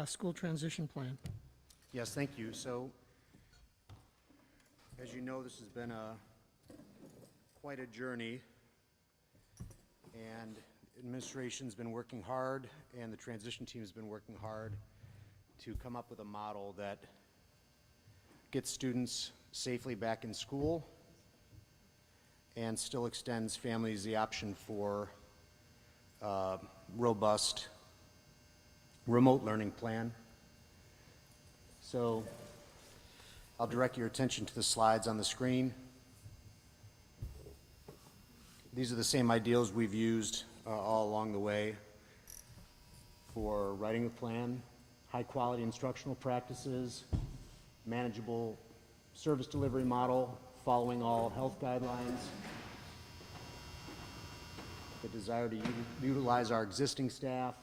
School transition plan. Yes, thank you. So, as you know, this has been quite a journey, and administration's been working hard, and the transition team has been working hard to come up with a model that gets students safely back in school and still extends families the option for robust remote learning plan. So I'll direct your attention to the slides on the screen. These are the same ideals we've used all along the way for writing a plan, high quality instructional practices, manageable service delivery model, following all health guidelines, the desire to utilize our existing staff,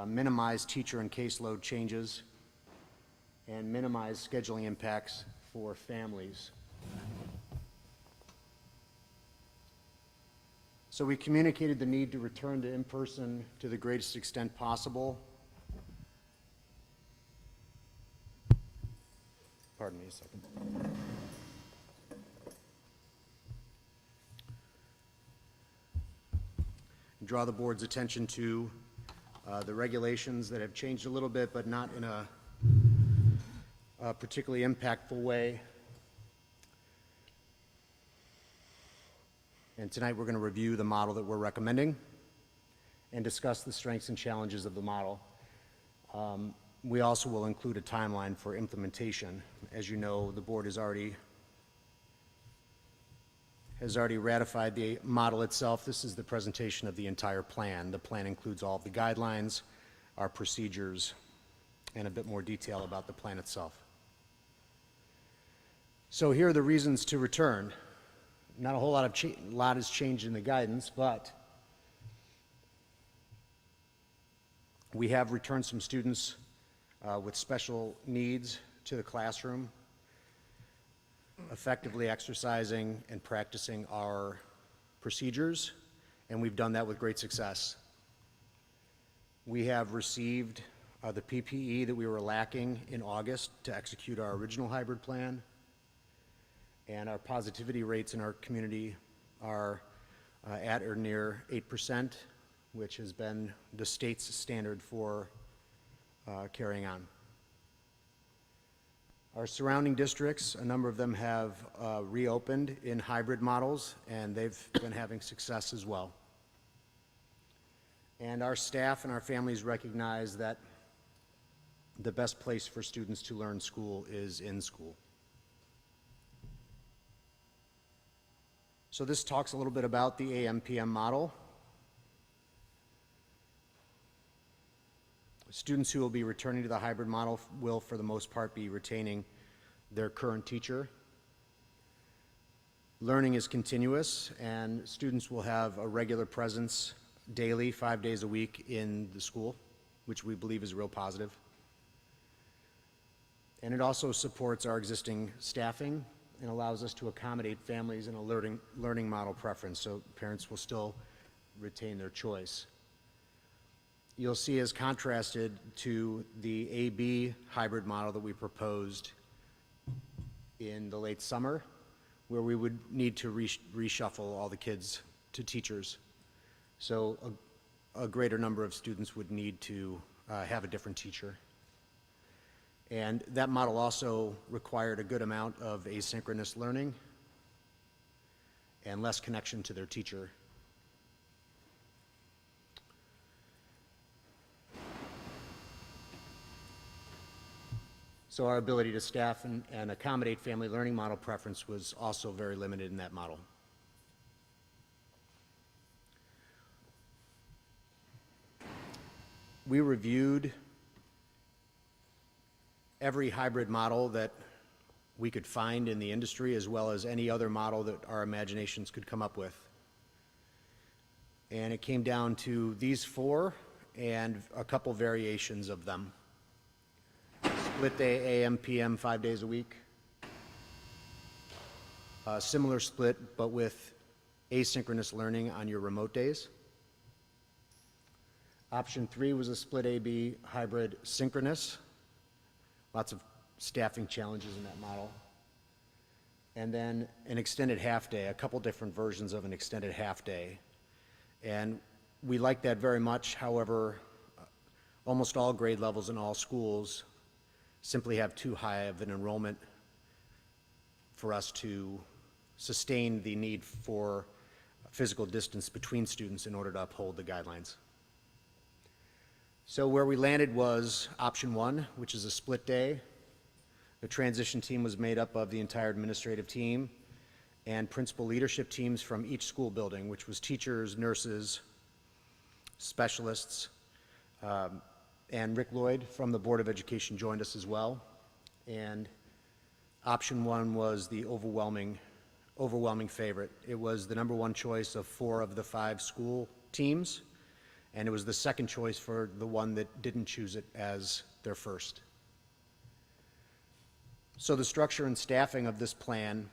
minimize teacher and caseload changes, and minimize scheduling impacts for families. So we communicated the need to return to in-person to the greatest extent possible. Pardon me a second. Draw the board's attention to the regulations that have changed a little bit, but not in a particularly impactful way. And tonight we're going to review the model that we're recommending and discuss the strengths and challenges of the model. We also will include a timeline for implementation. As you know, the board has already ratified the model itself. This is the presentation of the entire plan. The plan includes all of the guidelines, our procedures, and a bit more detail about the plan itself. So here are the reasons to return. Not a whole lot has changed in the guidance, but we have returned some students with special needs to the classroom, effectively exercising and practicing our procedures, and we've done that with great success. We have received the PPE that we were lacking in August to execute our original hybrid plan, and our positivity rates in our community are at or near 8%, which has been the state's standard for carrying on. Our surrounding districts, a number of them have reopened in hybrid models, and they've been having success as well. And our staff and our families recognize that the best place for students to learn school is in school. So this talks a little bit about the AM/PM model. Students who will be returning to the hybrid model will, for the most part, be retaining their current teacher. Learning is continuous, and students will have a regular presence daily, 5 days a week in the school, which we believe is real positive. And it also supports our existing staffing and allows us to accommodate families in a learning model preference, so parents will still retain their choice. You'll see, as contrasted to the AB hybrid model that we proposed in the late summer, where we would need to reshuffle all the kids to teachers. So a greater number of students would need to have a different teacher. And that model also required a good amount of asynchronous learning and less connection to their teacher. So our ability to staff and accommodate family learning model preference was also very limited in that model. We reviewed every hybrid model that we could find in the industry, as well as any other model that our imaginations could come up with. And it came down to these four and a couple variations of them. Split day AM/PM 5 days a week. Similar split, but with asynchronous learning on your remote days. Option 3 was a split A-B hybrid synchronous. Lots of staffing challenges in that model. And then an extended half-day, a couple different versions of an extended half-day. And we like that very much. However, almost all grade levels in all schools simply have too high of an enrollment for us to sustain the need for physical distance between students in order to uphold the guidelines. So where we landed was option 1, which is a split day. The transition team was made up of the entire administrative team and principal leadership teams from each school building, which was teachers, nurses, specialists, and Rick Lloyd from the Board of Education joined us as well. And option 1 was the overwhelming favorite. It was the #1 choice of 4 of the 5 school teams, and it was the second choice for the one that didn't choose it as their first. So the structure and staffing of this plan,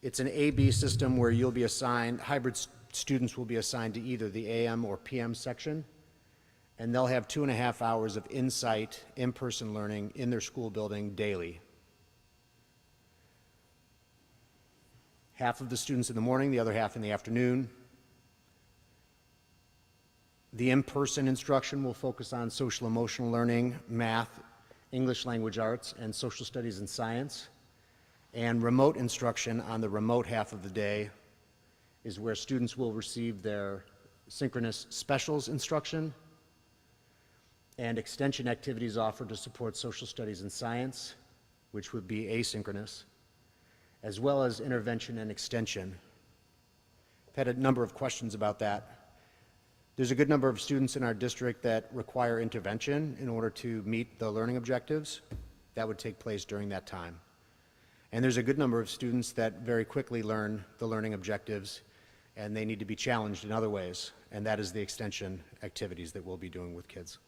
it's an A-B system where you'll be assigned, hybrid students will be assigned to either the AM or PM section, and they'll have 2.5 hours of in-site, in-person learning in their school building daily. Half of the students in the morning, the other half in the afternoon. The in-person instruction will focus on social emotional learning, math, English language arts, and social studies and science. And remote instruction on the remote half of the day is where students will receive their synchronous specials instruction and extension activities offered to support social studies and science, which would be asynchronous, as well as intervention and extension. I've had a number of questions about that. There's a good number of students in our district that require intervention in order to meet the learning objectives. That would take place during that time. And there's a good number of students that very quickly learn the learning objectives, and they need to be challenged in other ways, and that is the extension activities that we'll be doing with kids.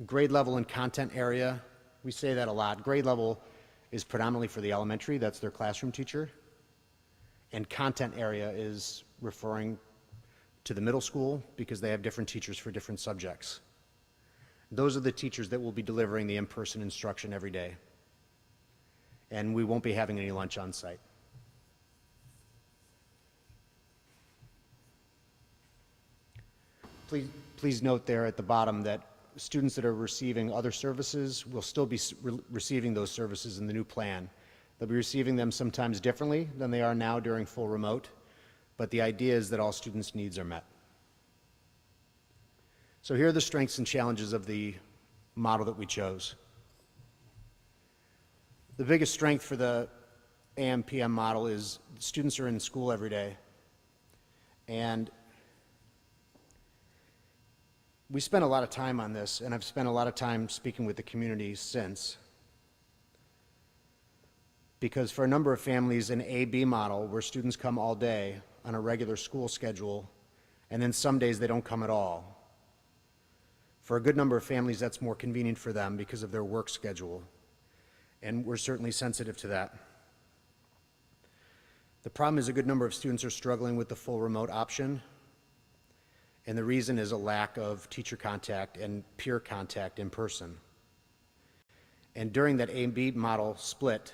Grade level and content area, we say that a lot. Grade level is predominantly for the elementary, that's their classroom teacher. And content area is referring to the middle school because they have different teachers for different subjects. Those are the teachers that will be delivering the in-person instruction every day. And we won't be having any lunch on site. Please note there at the bottom that students that are receiving other services will still be receiving those services in the new plan. They'll be receiving them sometimes differently than they are now during full remote, but the idea is that all students' needs are met. So here are the strengths and challenges of the model that we chose. The biggest strength for the AM/PM model is students are in school every day, and we spent a lot of time on this, and I've spent a lot of time speaking with the community since. Because for a number of families, an A-B model where students come all day on a regular school schedule, and then some days they don't come at all. For a good number of families, that's more convenient for them because of their work schedule, and we're certainly sensitive to that. The problem is a good number of students are struggling with the full remote option, and the reason is a lack of teacher contact and peer contact in person. And during that A-B model split,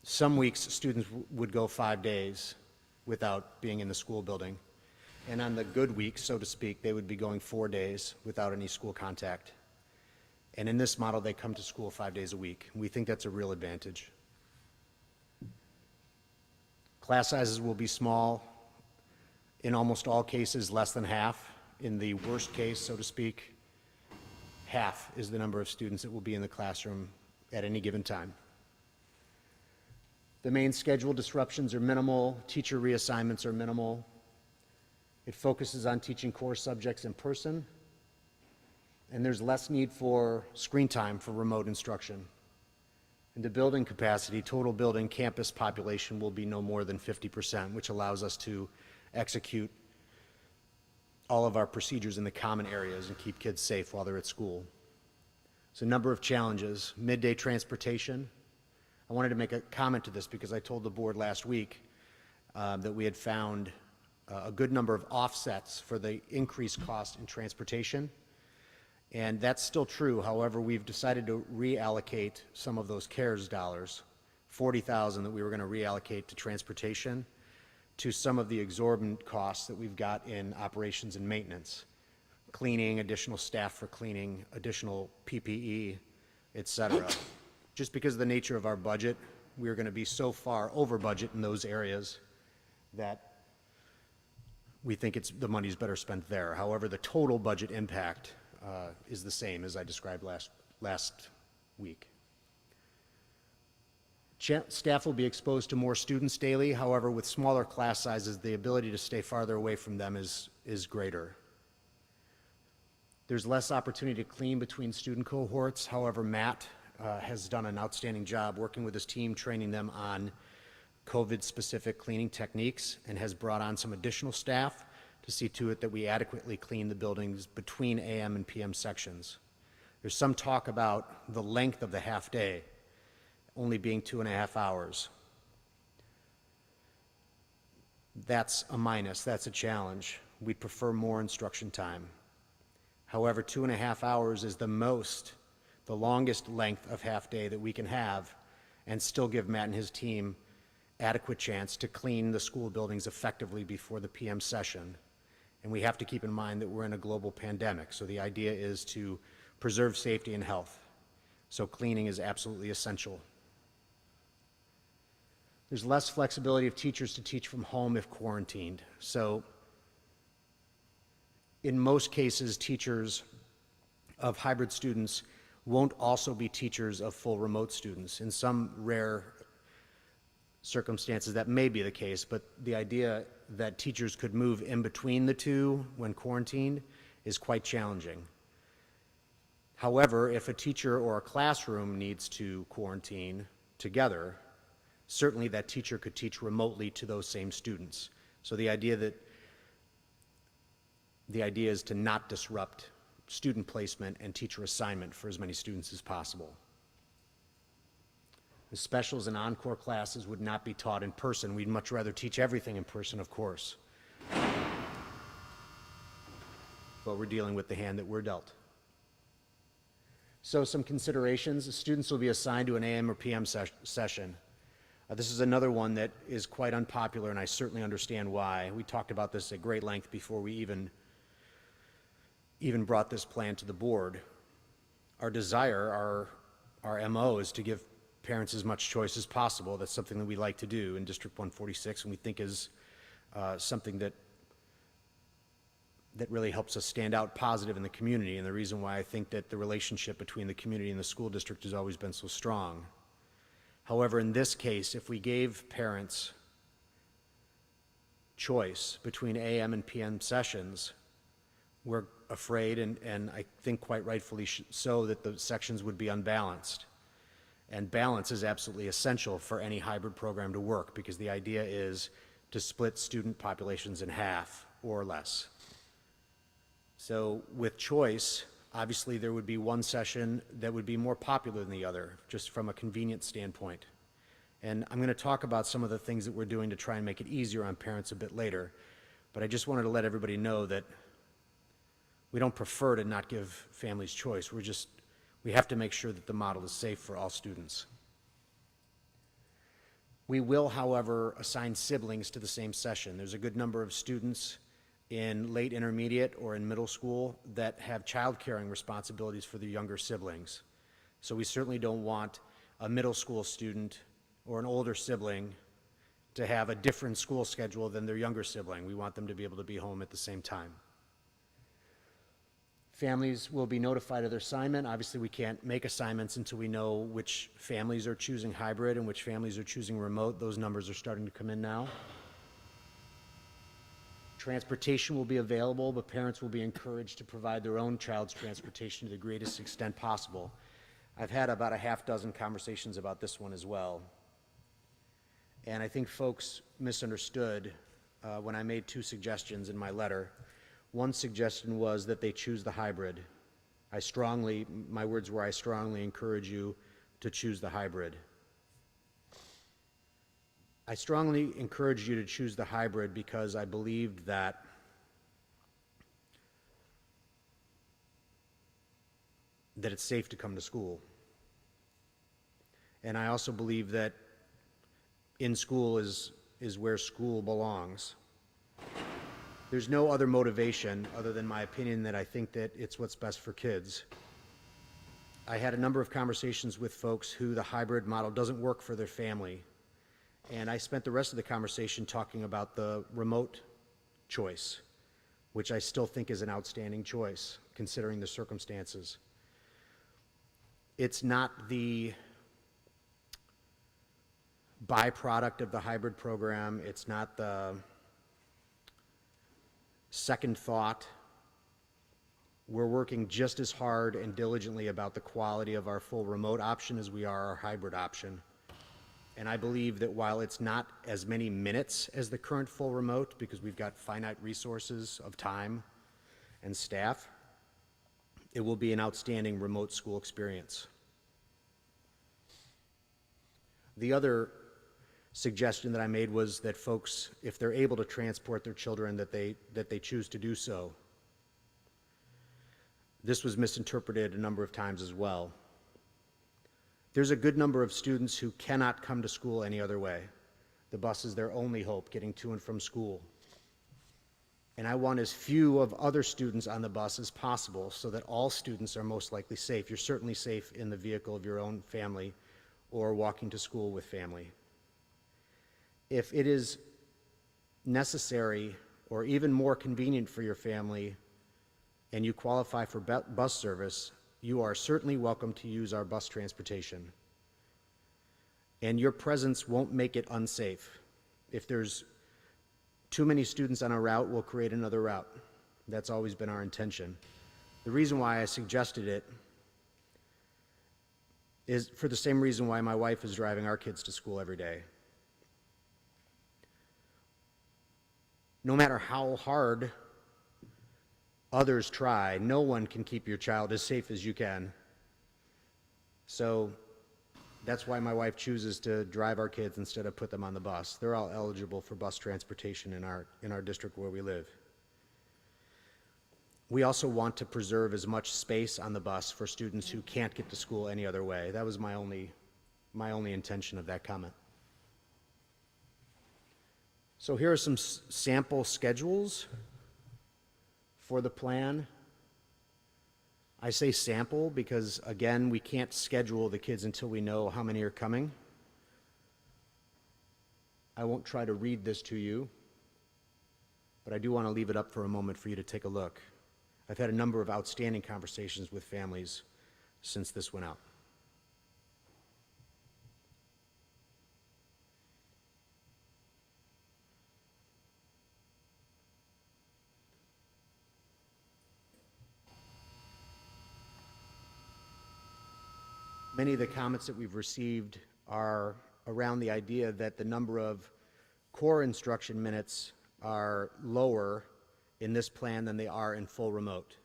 some weeks, students would go 5 days without being in the school building. And on the good weeks, so to speak, they would be going 4 days without any school contact. And in this model, they come to school 5 days a week. We think that's a real advantage. Class sizes will be small, in almost all cases, less than half. In the worst case, so to speak, half is the number of students that will be in the classroom at any given time. The main schedule disruptions are minimal, teacher reassignments are minimal. It focuses on teaching core subjects in person, and there's less need for screen time for remote instruction. And the building capacity, total building campus population will be no more than 50%, which allows us to execute all of our procedures in the common areas and keep kids safe while they're at school. So a number of challenges. Midday transportation. I wanted to make a comment to this because I told the board last week, that we had found a good number of offsets for the increased cost in transportation. And that's still true. However, we've decided to reallocate some of those CARES dollars, 40,000 that we were going to reallocate to transportation, to some of the exorbitant costs that we've got in operations and maintenance, cleaning, additional staff for cleaning, additional PPE, et cetera. Just because of the nature of our budget, we're going to be so far over budget in those areas that we think the money's better spent there. However, the total budget impact is the same as I described last week. Staff will be exposed to more students daily. However, with smaller class sizes, the ability to stay farther away from them is greater. There's less opportunity to clean between student cohorts. However, Matt has done an outstanding job working with his team, training them on COVID-specific cleaning techniques, and has brought on some additional staff to see to it that we adequately clean the buildings between AM and PM sections. There's some talk about the length of the half day only being 2.5 hours. That's a minus, that's a challenge. We'd prefer more instruction time. However, 2.5 hours is the longest length of half day that we can have and still give Matt and his team adequate chance to clean the school buildings effectively before the PM session. And we have to keep in mind that we're in a global pandemic, so the idea is to preserve safety and health. So cleaning is absolutely essential. There's less flexibility of teachers to teach from home if quarantined. So in most cases, teachers of hybrid students won't also be teachers of full remote students. In some rare circumstances, that may be the case, but the idea that teachers could move in between the two when quarantined is quite challenging. However, if a teacher or a classroom needs to quarantine together, certainly that teacher could teach remotely to those same students. So the idea is to not disrupt student placement and teacher assignment for as many students as possible. The specials and encore classes would not be taught in person. We'd much rather teach everything in person, of course. But we're dealing with the hand that we're dealt. So some considerations. Students will be assigned to an AM or PM session. This is another one that is quite unpopular, and I certainly understand why. We talked about this at great length before we even brought this plan to the board. Our desire, our MO is to give parents as much choice as possible. That's something that we like to do in District 146, and we think is something that really helps us stand out positive in the community, and the reason why I think that the relationship between the community and the school district has always been so strong. However, in this case, if we gave parents choice between AM and PM sessions, we're afraid, and I think quite rightfully so, that the sections would be unbalanced. And balance is absolutely essential for any hybrid program to work, because the idea is to split student populations in half or less. So with choice, obviously there would be one session that would be more popular than the other, just from a convenience standpoint. And I'm going to talk about some of the things that we're doing to try and make it easier on parents a bit later, but I just wanted to let everybody know that we don't prefer to not give families choice. We have to make sure that the model is safe for all students. We will, however, assign siblings to the same session. There's a good number of students in late intermediate or in middle school that have child caring responsibilities for their younger siblings. So we certainly don't want a middle school student or an older sibling to have a different school schedule than their younger sibling. We want them to be able to be home at the same time. Families will be notified of their assignment. Obviously, we can't make assignments until we know which families are choosing hybrid and which families are choosing remote. Those numbers are starting to come in now. Transportation will be available, but parents will be encouraged to provide their own child's transportation to the greatest extent possible. I've had about a half dozen conversations about this one as well. And I think folks misunderstood when I made two suggestions in my letter. One suggestion was that they choose the hybrid. My words were, I strongly encourage you to choose the hybrid. I strongly encourage you to choose the hybrid because I believed that it's safe to come to school. And I also believe that in school is where school belongs. There's no other motivation other than my opinion that I think that it's what's best for kids. I had a number of conversations with folks who the hybrid model doesn't work for their family. And I spent the rest of the conversation talking about the remote choice, which I still think is an outstanding choice, considering the circumstances. It's not the byproduct of the hybrid program. It's not the second thought. We're working just as hard and diligently about the quality of our full remote option as we are our hybrid option. And I believe that while it's not as many minutes as the current full remote, because we've got finite resources of time and staff, it will be an outstanding remote school experience. The other suggestion that I made was that folks, if they're able to transport their children, that they choose to do so. This was misinterpreted a number of times as well. There's a good number of students who cannot come to school any other way. The bus is their only hope getting to and from school. And I want as few of other students on the bus as possible so that all students are most likely safe. You're certainly safe in the vehicle of your own family or walking to school with family. If it is necessary or even more convenient for your family and you qualify for bus service, you are certainly welcome to use our bus transportation. And your presence won't make it unsafe. If there's too many students on a route, we'll create another route. That's always been our intention. The reason why I suggested it is for the same reason why my wife is driving our kids to school every day. No matter how hard others try, no one can keep your child as safe as you can. So that's why my wife chooses to drive our kids instead of put them on the bus. They're all eligible for bus transportation in our district where we live. We also want to preserve as much space on the bus for students who can't get to school any other way. That was my only intention of that comment. So here are some sample schedules for the plan. I say sample because, again, we can't schedule the kids until we know how many are coming. I won't try to read this to you, but I do want to leave it up for a moment for you to take a look. I've had a number of outstanding conversations with families since this went out. Many of the comments that we've received are around the idea that the number of core instruction minutes are lower in this plan than they are in full remote.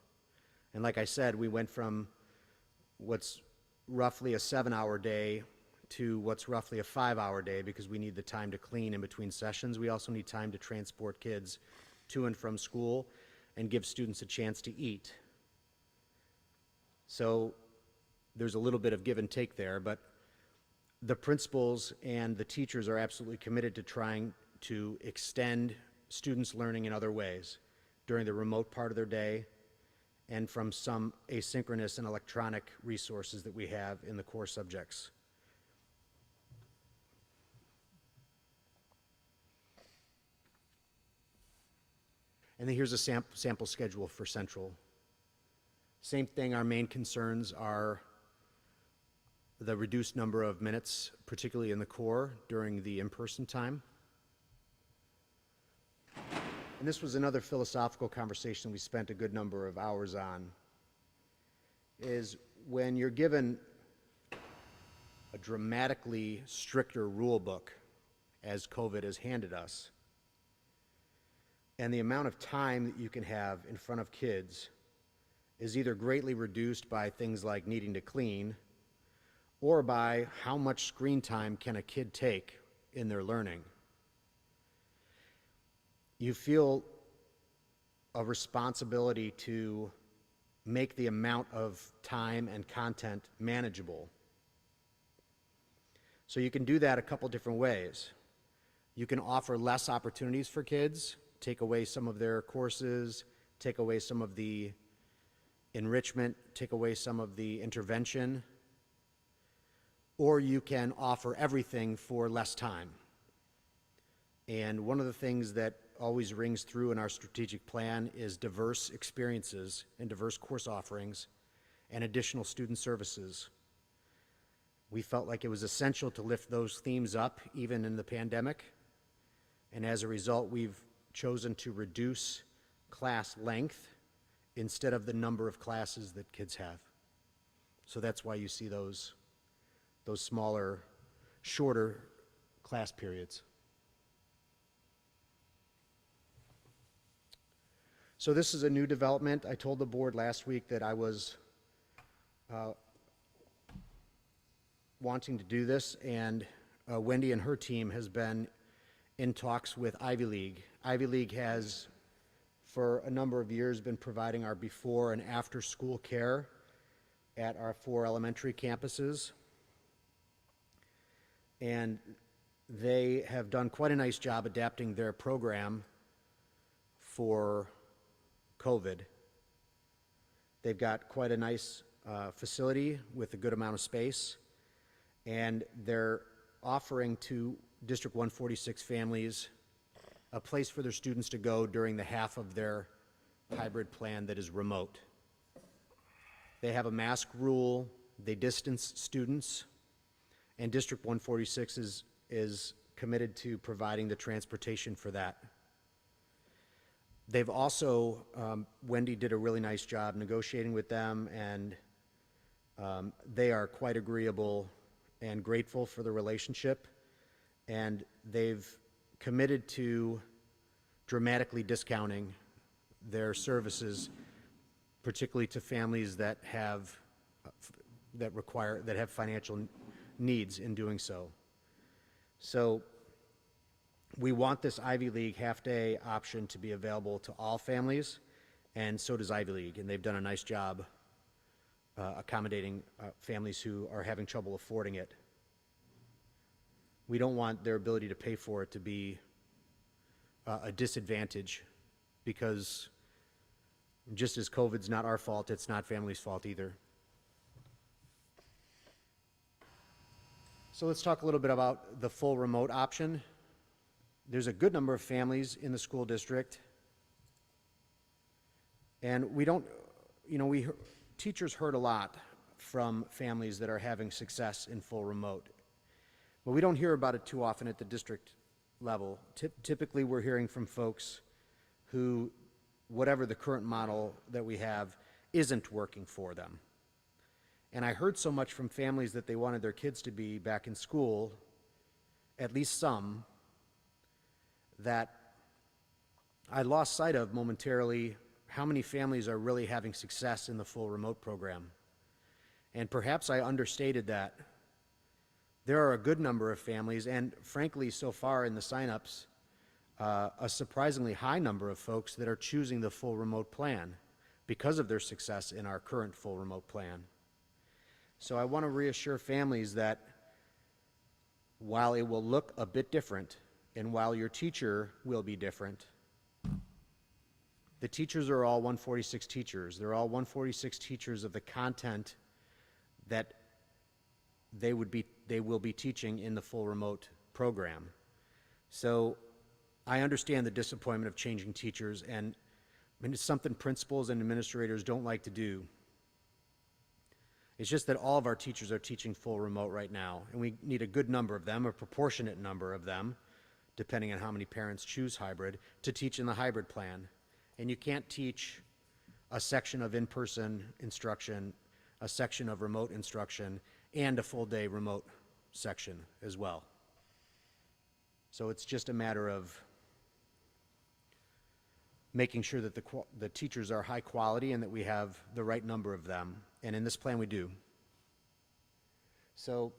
And like I said, we went from what's roughly a 7-hour day to what's roughly a 5-hour day because we need the time to clean in between sessions. We also need time to transport kids to and from school and give students a chance to eat. So there's a little bit of give and take there, but the principals and the teachers are absolutely committed to trying to extend students' learning in other ways during the remote part of their day and from some asynchronous and electronic resources that we have in the core subjects. And then here's a sample schedule for Central. Same thing, our main concerns are the reduced number of minutes, particularly in the core during the in-person time. And this was another philosophical conversation we spent a good number of hours on, is when you're given a dramatically stricter rule book, as COVID has handed us, and the amount of time that you can have in front of kids is either greatly reduced by things like needing to clean or by how much screen time can a kid take in their learning. You feel a responsibility to make the amount of time and content manageable. So you can do that a couple different ways. You can offer less opportunities for kids, take away some of their courses, take away some of the enrichment, take away some of the intervention, or you can offer everything for less time. And one of the things that always rings through in our strategic plan is diverse experiences and diverse course offerings and additional student services. We felt like it was essential to lift those themes up even in the pandemic, and as a result, we've chosen to reduce class length instead of the number of classes that kids have. So that's why you see those smaller, shorter class periods. So this is a new development. I told the board last week that I was wanting to do this, and Wendy and her team has been in talks with Ivy League. Ivy League has, for a number of years, been providing our before and after school care at our 4 elementary campuses. And they have done quite a nice job adapting their program for COVID. They've got quite a nice facility with a good amount of space, and they're offering to District 146 families a place for their students to go during the half of their hybrid plan that is remote. They have a mask rule, they distance students, and District 146 is committed to providing the transportation for that. They've also, Wendy did a really nice job negotiating with them, and they are quite agreeable and grateful for the relationship, and they've committed to dramatically discounting their services, particularly to families that have financial needs in doing so. So we want this Ivy League half-day option to be available to all families, and so does Ivy League, and they've done a nice job accommodating families who are having trouble affording it. We don't want their ability to pay for it to be a disadvantage, because just as COVID's not our fault, it's not families' fault either. So let's talk a little bit about the full remote option. There's a good number of families in the school district, and teachers heard a lot from families that are having success in full remote, but we don't hear about it too often at the district level. Typically, we're hearing from folks who, whatever the current model that we have, isn't working for them. And I heard so much from families that they wanted their kids to be back in school, at least some, that I lost sight of momentarily how many families are really having success in the full remote program. And perhaps I understated that. There are a good number of families, and frankly, so far in the signups, a surprisingly high number of folks that are choosing the full remote plan because of their success in our current full remote plan. So I want to reassure families that while it will look a bit different, and while your teacher will be different, the teachers are all 146 teachers. They're all 146 teachers of the content that they will be teaching in the full remote program. So I understand the disappointment of changing teachers, and it's something principals and administrators don't like to do. It's just that all of our teachers are teaching full remote right now, and we need a good number of them, a proportionate number of them, depending on how many parents choose hybrid, to teach in the hybrid plan. And you can't teach a section of in-person instruction, a section of remote instruction, and a full-day remote section as well. So it's just a matter of making sure that the teachers are high quality and that we have the right number of them. And in this plan, we do. So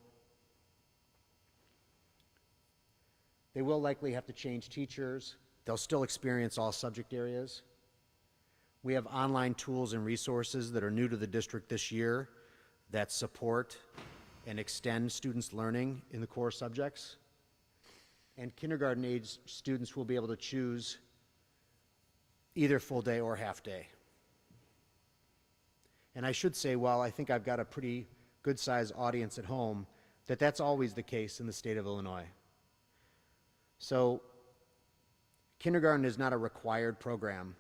They will likely have to change teachers. They'll still experience all subject areas. We have online tools and resources that are new to the district this year that support and extend students' learning in the core subjects. And kindergarten age students will be able to choose either full day or half day. And I should say, while I think I've got a pretty good sized audience at home, that's always the case in the state of Illinois. So kindergarten is not a required program,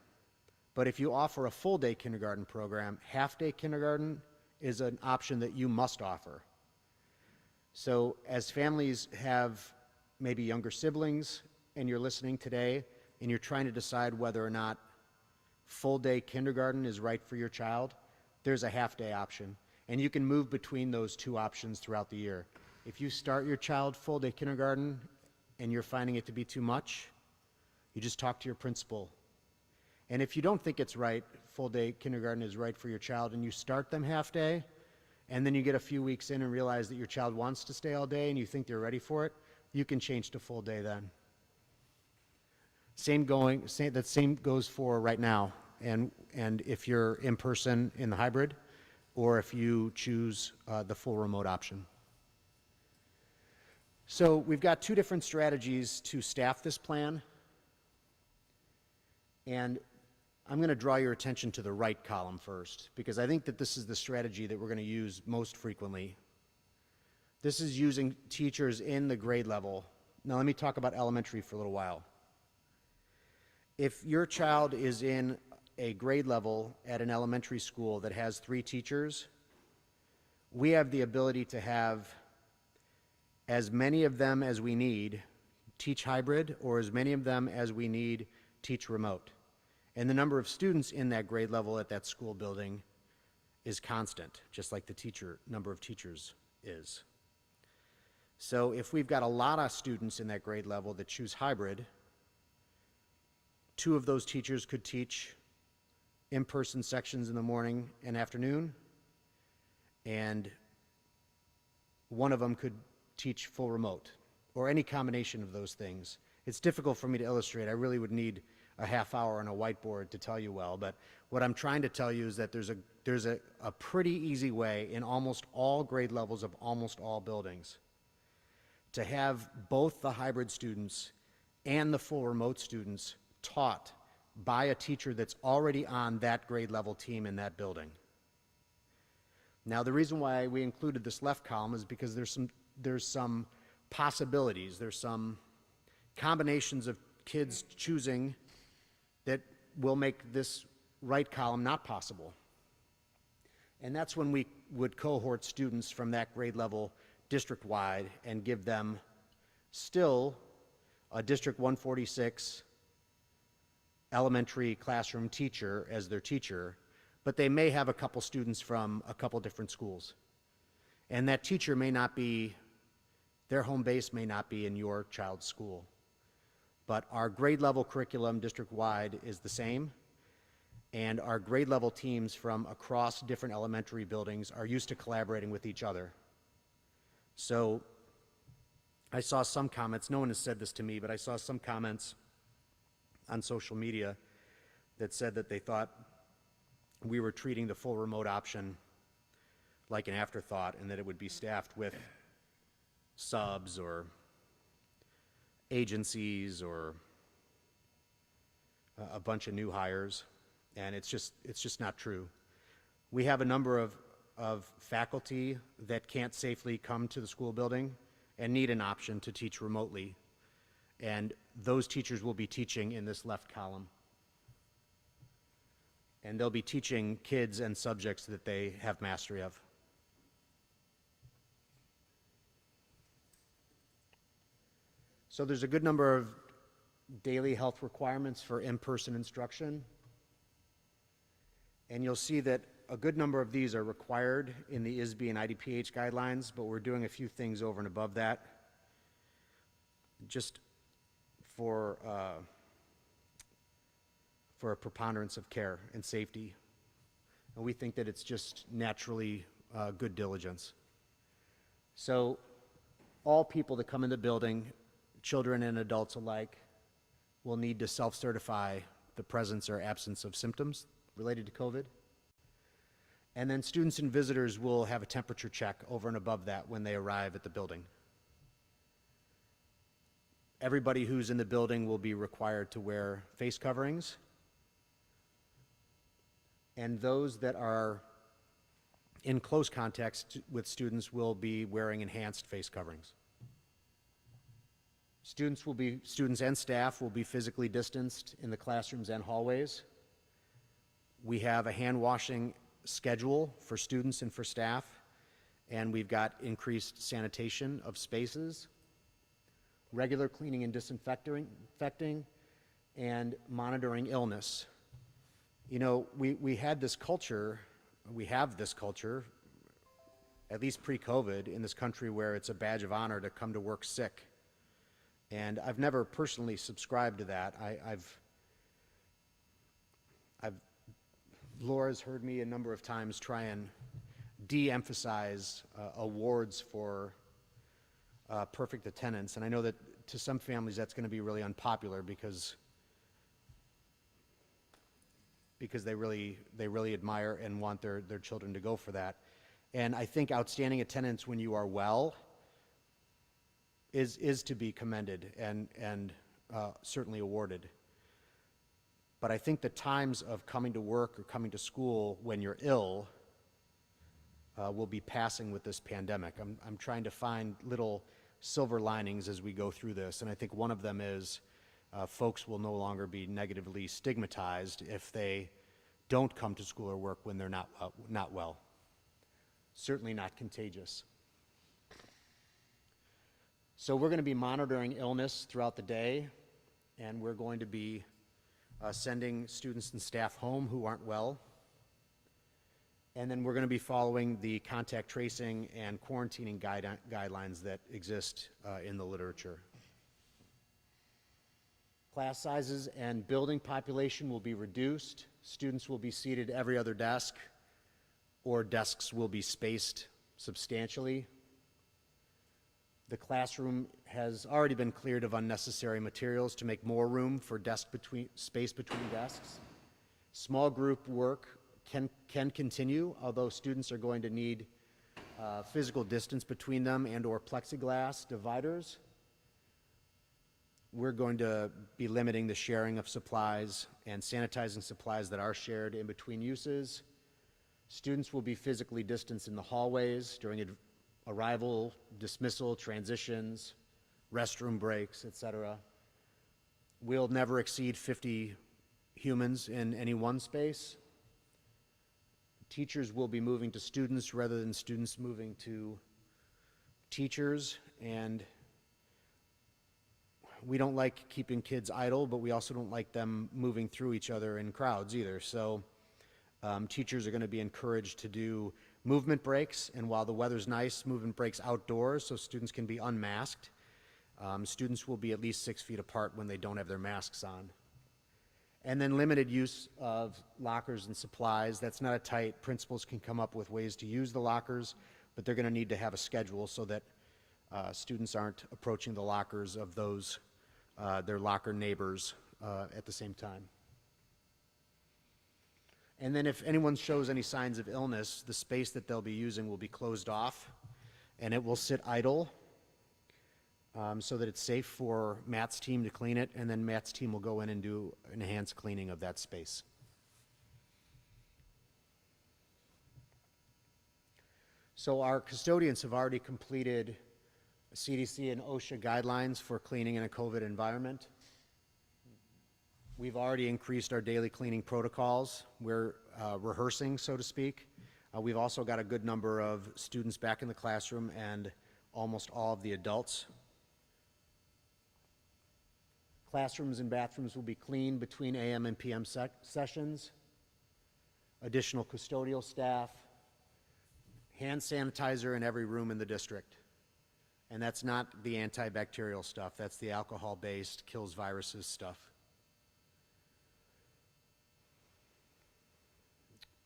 but if you offer a full day kindergarten program, half day kindergarten is an option that you must offer. So as families have maybe younger siblings and you're listening today and you're trying to decide whether or not full day kindergarten is right for your child, there's a half day option. And you can move between those two options throughout the year. If you start your child full day kindergarten and you're finding it to be too much, you just talk to your principal. And if you don't think it's right, full day kindergarten is right for your child, and you start them half day, and then you get a few weeks in and realize that your child wants to stay all day and you think they're ready for it, you can change to full day then. Same goes for right now, and if you're in person in the hybrid, or if you choose the full remote option. So we've got two different strategies to staff this plan, and I'm going to draw your attention to the right column first, because I think that this is the strategy that we're going to use most frequently. This is using teachers in the grade level. Now let me talk about elementary for a little while. If your child is in a grade level at an elementary school that has 3 teachers, we have the ability to have as many of them as we need teach hybrid, or as many of them as we need teach remote. And the number of students in that grade level at that school building is constant, just like the number of teachers is. So if we've got a lot of students in that grade level that choose hybrid, 2 of those teachers could teach in-person sections in the morning and afternoon, and 1 of them could teach full remote, or any combination of those things. It's difficult for me to illustrate. I really would need a half hour on a whiteboard to tell you well, but what I'm trying to tell you is that there's a pretty easy way in almost all grade levels of almost all buildings to have both the hybrid students and the full remote students taught by a teacher that's already on that grade level team in that building. Now, the reason why we included this left column is because there's some possibilities, there's some combinations of kids choosing that will make this right column not possible. And that's when we would cohort students from that grade level district-wide and give them still a District 146 elementary classroom teacher as their teacher, but they may have a couple students from a couple different schools. And that teacher may not be, their home base may not be in your child's school. But our grade level curriculum district-wide is the same, and our grade level teams from across different elementary buildings are used to collaborating with each other. So I saw some comments, no one has said this to me, but I saw some comments on social media that said that they thought we were treating the full remote option like an afterthought, and that it would be staffed with subs or agencies or a bunch of new hires, and it's just not true. We have a number of faculty that can't safely come to the school building and need an option to teach remotely, and those teachers will be teaching in this left column. And they'll be teaching kids and subjects that they have mastery of. So there's a good number of daily health requirements for in-person instruction. And you'll see that a good number of these are required in the ISB and IDPH guidelines, but we're doing a few things over and above that just for a preponderance of care and safety. And we think that it's just naturally good diligence. So all people that come in the building children and adults alike will need to self-certify the presence or absence of symptoms related to COVID. And then students and visitors will have a temperature check over and above that when they arrive at the building. Everybody who's in the building will be required to wear face coverings. And those that are in close contact with students will be wearing enhanced face coverings. Students and staff will be physically distanced in the classrooms and hallways. We have a hand washing schedule for students and for staff, and we've got increased sanitation of spaces, regular cleaning and disinfecting, and monitoring illness. You know, we have this culture, at least pre-COVID, in this country where it's a badge of honor to come to work sick. And I've never personally subscribed to that. Laura's heard me a number of times try and de-emphasize awards for perfect attendance, and I know that to some families that's going to be really unpopular because they really admire and want their children to go for that. And I think outstanding attendance when you are well is to be commended and certainly awarded. But I think the times of coming to work or coming to school when you're ill will be passing with this pandemic. I'm trying to find little silver linings as we go through this, and I think one of them is folks will no longer be negatively stigmatized if they don't come to school or work when they're not well. Certainly not contagious. So we're going to be monitoring illness throughout the day, and we're going to be sending students and staff home who aren't well. And then we're going to be following the contact tracing and quarantining guidelines that exist in the literature. Class sizes and building population will be reduced. Students will be seated every other desk, or desks will be spaced substantially. The classroom has already been cleared of unnecessary materials to make more room for space between desks. Small group work can continue, although students are going to need physical distance between them and or plexiglass dividers. We're going to be limiting the sharing of supplies and sanitizing supplies that are shared in between uses. Students will be physically distanced in the hallways during arrival, dismissal, transitions, restroom breaks, etc. We'll never exceed 50 humans in any one space. Teachers will be moving to students rather than students moving to teachers, and we don't like keeping kids idle, but we also don't like them moving through each other in crowds either. So teachers are going to be encouraged to do movement breaks, and while the weather's nice, movement breaks outdoors so students can be unmasked. Students will be at least 6 feet apart when they don't have their masks on. And then limited use of lockers and supplies. That's not a tight. Principals can come up with ways to use the lockers, but they're going to need to have a schedule so that students aren't approaching the lockers of their locker neighbors at the same time. And then if anyone shows any signs of illness, the space that they'll be using will be closed off, and it will sit idle so that it's safe for Matt's team to clean it, and then Matt's team will go in and do enhanced cleaning of that space. So our custodians have already completed CDC and OSHA guidelines for cleaning in a COVID environment. We've already increased our daily cleaning protocols. We're rehearsing, so to speak. We've also got a good number of students back in the classroom and almost all of the adults. Classrooms and bathrooms will be cleaned between AM and PM sessions. Additional custodial staff, hand sanitizer in every room in the district. And that's not the antibacterial stuff, that's the alcohol-based, kills viruses stuff.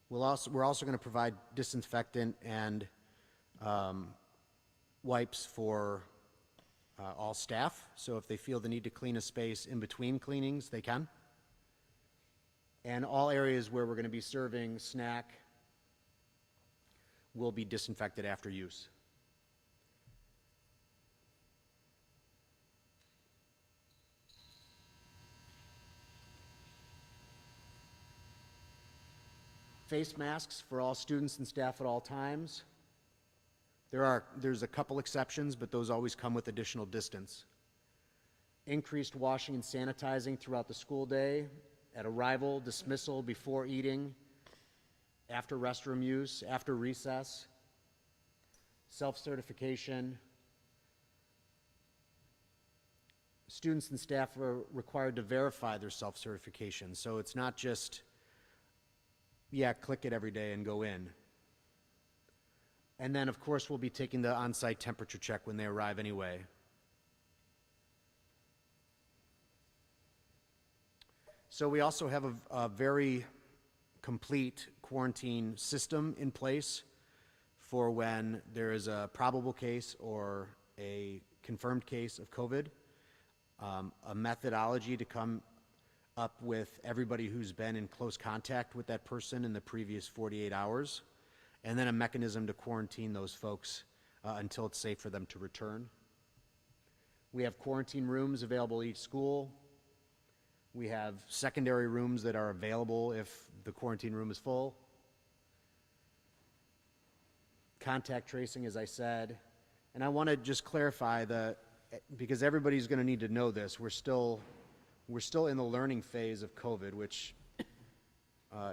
We're also going to provide disinfectant and wipes for all staff, so if they feel the need to clean a space in between cleanings, they can. And all areas where we're going to be serving snack will be disinfected after use. Face masks for all students and staff at all times. There's a couple exceptions, but those always come with additional distance. Increased washing and sanitizing throughout the school day, at arrival, dismissal, before eating, after restroom use, after recess, self-certification. Students and staff are required to verify their self-certification, so it's not just, yeah, click it every day and go in. And then, of course, we'll be taking the on-site temperature check when they arrive anyway. So we also have a very complete quarantine system in place for when there is a probable case or a confirmed case of COVID, a methodology to come up with everybody who's been in close contact with that person in the previous 48 hours, and then a mechanism to quarantine those folks until it's safe for them to return. We have quarantine rooms available at each school. We have secondary rooms that are available if the quarantine room is full. Contact tracing, as I said. And I want to just clarify because everybody's going to need to know this, we're still in the learning phase of COVID, which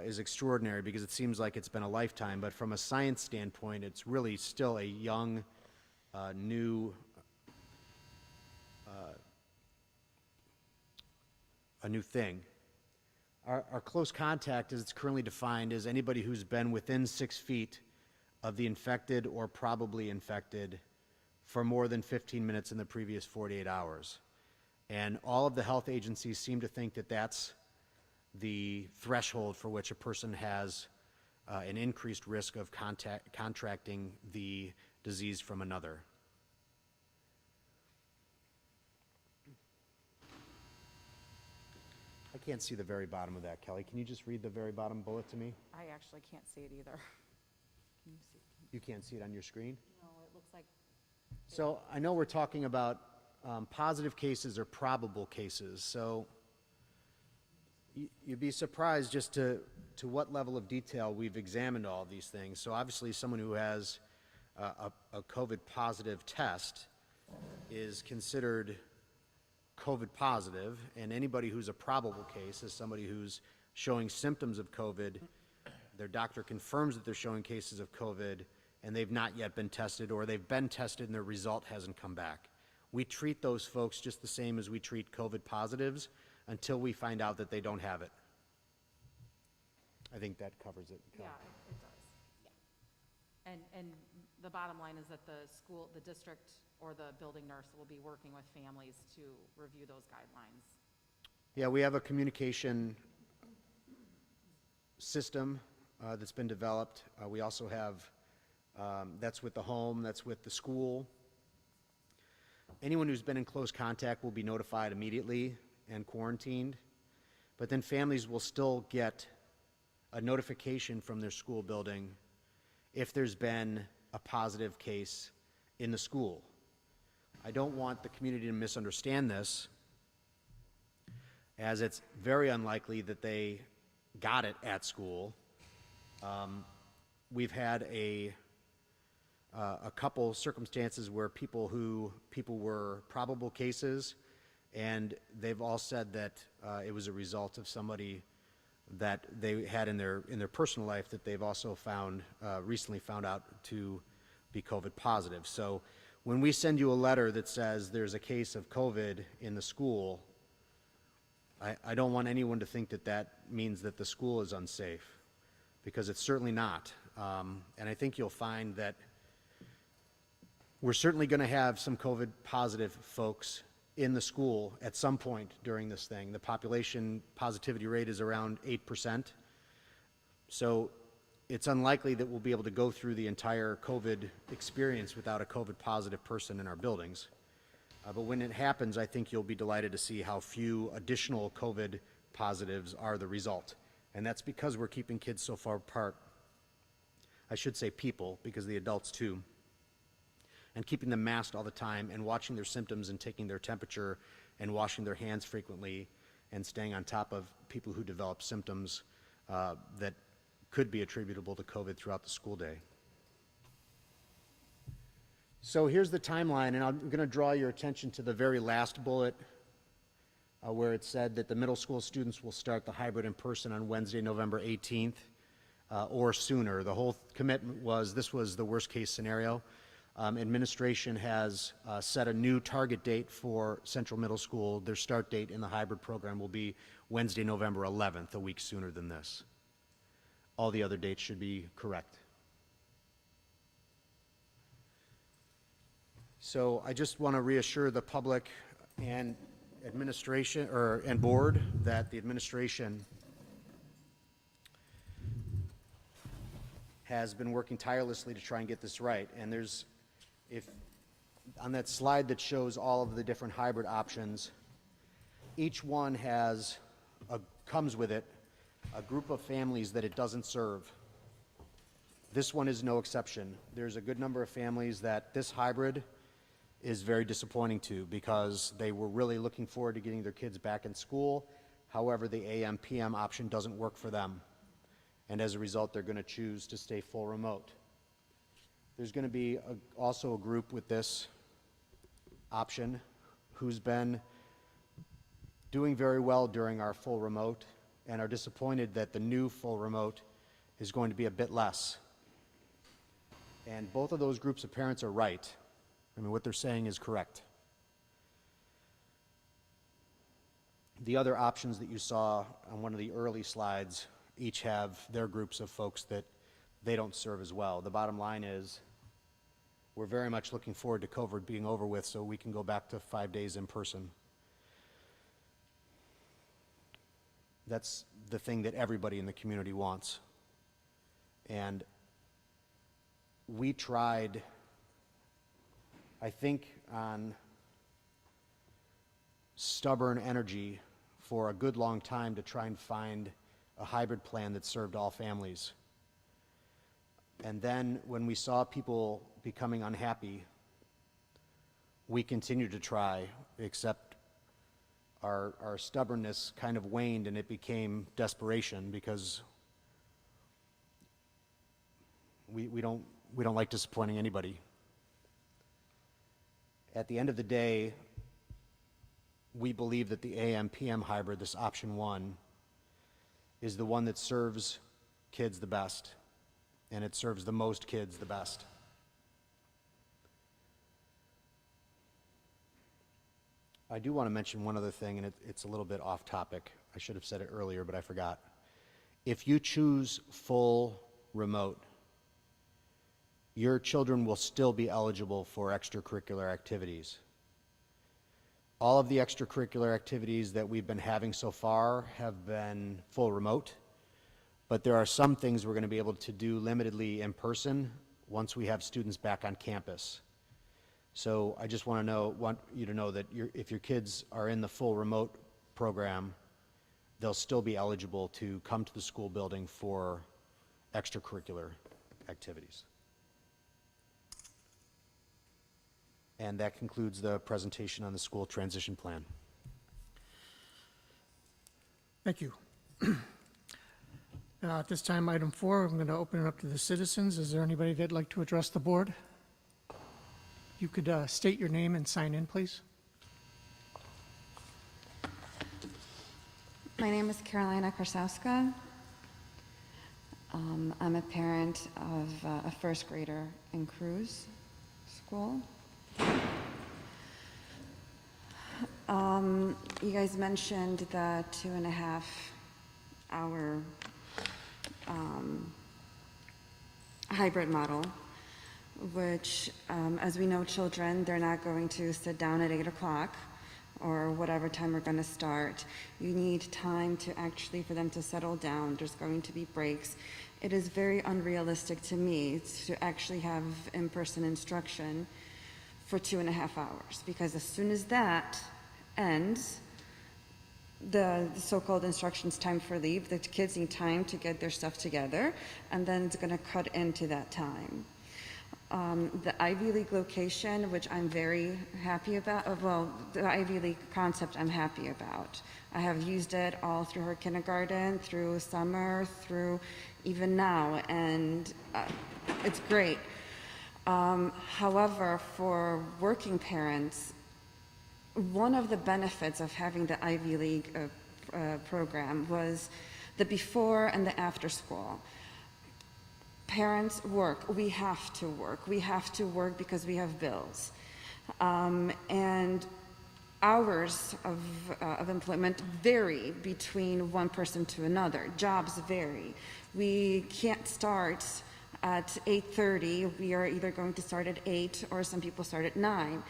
is extraordinary because it seems like it's been a lifetime, but from a science standpoint, it's really still a young, new thing. Our close contact, as it's currently defined, is anybody who's been within 6 feet of the infected or probably infected for more than 15 minutes in the previous 48 hours. And all of the health agencies seem to think that that's the threshold for which a person has an increased risk of contracting the disease from another. I can't see the very bottom of that, Kelly. Can you just read the very bottom bullet to me? I actually can't see it either. Can you see? You can't see it on your screen? No, it looks like. So I know we're talking about positive cases or probable cases. So you'd be surprised just to what level of detail we've examined all of these things. So obviously someone who has a COVID positive test is considered COVID positive, and anybody who's a probable case is somebody who's showing symptoms of COVID. Their doctor confirms that they're showing cases of COVID, and they've not yet been tested, or they've been tested and their result hasn't come back. We treat those folks just the same as we treat COVID positives until we find out that they don't have it. I think that covers it. Yeah, it does. Yeah. And the bottom line is that the school, the district, or the building nurse will be working with families to review those guidelines. Yeah, we have a communication system that's been developed. We also have, that's with the home, that's with the school. Anyone who's been in close contact will be notified immediately and quarantined, but then families will still get a notification from their school building if there's been a positive case in the school. I don't want the community to misunderstand this, as it's very unlikely that they got it at school. We've had a couple circumstances where people were probable cases, and they've all said that it was a result of somebody that they had in their personal life that they've also recently found out to be COVID positive. So when we send you a letter that says there's a case of COVID in the school, I don't want anyone to think that that means that the school is unsafe, because it's certainly not. And I think you'll find that we're certainly going to have some COVID positive folks in the school at some point during this thing. The population positivity rate is around 8%. So it's unlikely that we'll be able to go through the entire COVID experience without a COVID positive person in our buildings. But when it happens, I think you'll be delighted to see how few additional COVID positives are the result. And that's because we're keeping kids so far apart. I should say people, because the adults too. And keeping them masked all the time and watching their symptoms and taking their temperature and washing their hands frequently and staying on top of people who develop symptoms that could be attributable to COVID throughout the school day. So here's the timeline, and I'm going to draw your attention to the very last bullet where it said that the middle school students will start the hybrid in person on Wednesday, November 18th or sooner. The whole commitment was this was the worst case scenario. Administration has set a new target date for Central Middle School. Their start date in the hybrid program will be Wednesday, November 11th, a week sooner than this. All the other dates should be correct. So I just want to reassure the public and administration and board that the administration has been working tirelessly to try and get this right. And there's, if on that slide that shows all of the different hybrid options, each one comes with it a group of families that it doesn't serve. This one is no exception. There's a good number of families that this hybrid is very disappointing to because they were really looking forward to getting their kids back in school. However, the AM/PM option doesn't work for them. And as a result, they're going to choose to stay full remote. There's going to be also a group with this option who's been doing very well during our full remote and are disappointed that the new full remote is going to be a bit less. And both of those groups of parents are right. I mean, what they're saying is correct. The other options that you saw on one of the early slides each have their groups of folks that they don't serve as well. The bottom line is we're very much looking forward to COVID being over with so we can go back to 5 days in person. That's the thing that everybody in the community wants. And we tried, I think, on stubborn energy for a good long time to try and find a hybrid plan that served all families. And then when we saw people becoming unhappy, we continued to try, except our stubbornness kind of waned and it became desperation because we don't like disappointing anybody. At the end of the day, we believe that the AM/PM hybrid, this option one, is the one that serves kids the best, and it serves the most kids the best. I do want to mention one other thing, and it's a little bit off topic. I should have said it earlier, but I forgot. If you choose full remote, your children will still be eligible for extracurricular activities. All of the extracurricular activities that we've been having so far have been full remote, but there are some things we're going to be able to do limitedly in person once we have students back on campus. So I just want you to know that if your kids are in the full remote program, they'll still be eligible to come to the school building for extracurricular activities. And that concludes the presentation on the school transition plan. Thank you. At this time, item 4, I'm going to open it up to the citizens. Is there anybody that'd like to address the board? You could state your name and sign in, please. My name is Carolina Krasowska. I'm a parent of a first grader in Cruz School. You guys mentioned the 2.5-hour hybrid model, which, as we know, children, they're not going to sit down at 8 o'clock or whatever time we're going to start. You need time to actually, for them to settle down. There's going to be breaks. It is very unrealistic to me to actually have in-person instruction for 2.5 hours, because as soon as that ends, the so-called instructions time for leave, the kids need time to get their stuff together, and then it's gonna cut into that time. The Ivy League location, which I'm very happy about, well, the Ivy League concept I'm happy about. I have used it all through her kindergarten, through summer, through even now, and it's great. However, for working parents, one of the benefits of having the Ivy League program was the before and the after school. Parents work, we have to work. We have to work because we have bills. And hours of employment vary between one person to another. Jobs vary. We can't start at 8:30. We are either going to start at 8 or some people start at 9.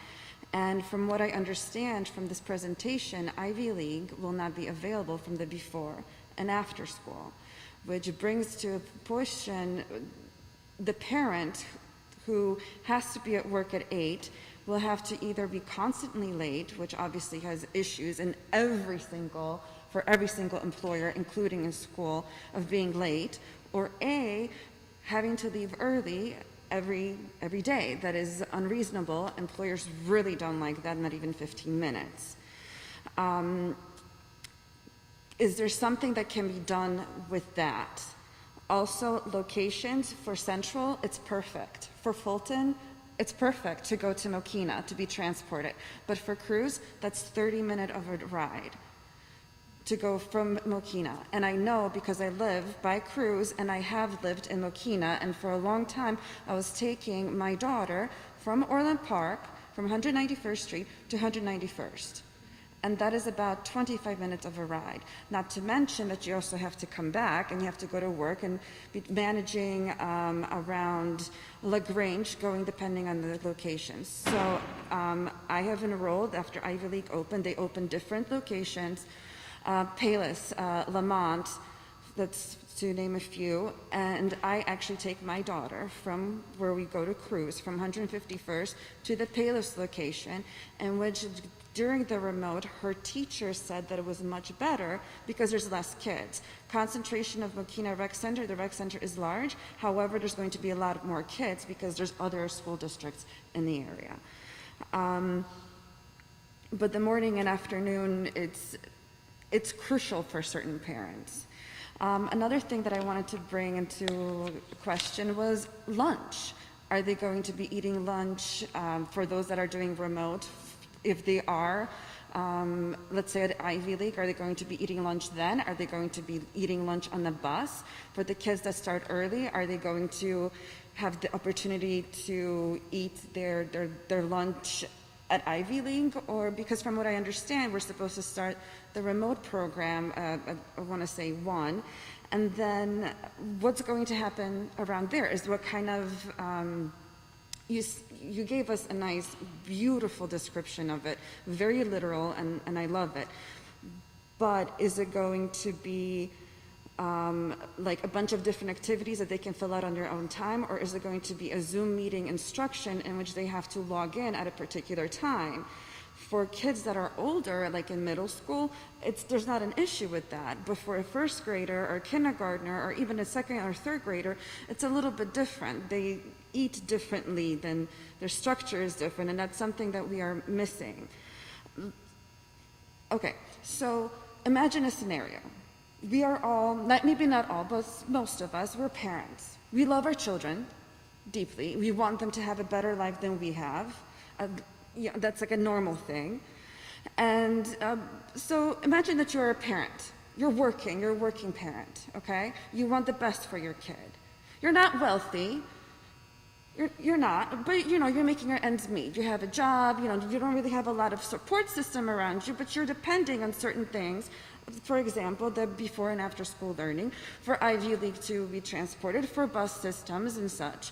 And from what I understand from this presentation, Ivy League will not be available from the before and after school, which brings to a question the parent who has to be at work at 8 will have to either be constantly late, which obviously has issues for every single employer, including in school, of being late, or A, having to leave early every day. That is unreasonable. Employers really don't like that, not even 15 minutes. Is there something that can be done with that? Also, locations for Central, it's perfect. For Fulton, it's perfect to go to Mokina to be transported. But for Cruz, that's 30-minute of a ride to go from Mokina. And I know because I live by Cruz and I have lived in Mokina, and for a long time I was taking my daughter from Orland Park, from 191st Street to 191st. And that is about 25 minutes of a ride. Not to mention that you also have to come back and you have to go to work and be managing around LaGrange, going depending on the locations. So I have enrolled after Ivy League opened. They opened different locations, Palos, Lamont, that's to name a few. And I actually take my daughter from where we go to Cruz, from 151st to the Palos location, in which during the remote, her teacher said that it was much better because there's less kids. Concentration of Mokina Rec Center, the rec center is large. However, there's going to be a lot more kids because there's other school districts in the area. But the morning and afternoon, it's crucial for certain parents. Another thing that I wanted to bring into question was lunch. Are they going to be eating lunch for those that are doing remote? If they are, let's say at Ivy League, are they going to be eating lunch then? Are they going to be eating lunch on the bus? For the kids that start early, are they going to have the opportunity to eat their lunch at Ivy League? Or, because from what I understand, we're supposed to start the remote program, I want to say 1, and then what's going to happen around there is what kind of, you gave us a nice, beautiful description of it, very literal, and I love it. But is it going to be like a bunch of different activities that they can fill out on their own time, or is it going to be a Zoom meeting instruction in which they have to log in at a particular time? For kids that are older, like in middle school, there's not an issue with that. But for a first grader or kindergartner or even a second or third grader, it's a little bit different. They eat differently, then their structure is different, and that's something that we are missing. Okay, so imagine a scenario. We are all, maybe not all, but most of us, we're parents. We love our children deeply. We want them to have a better life than we have. Yeah, that's like a normal thing. And so imagine that you're a parent. You're a working parent, okay? You want the best for your kid. You're not wealthy. You're not, but you're making your ends meet. You have a job, you don't really have a lot of support system around you, but you're depending on certain things. For example, the before and after school learning, for Ivy League to be transported, for bus systems and such.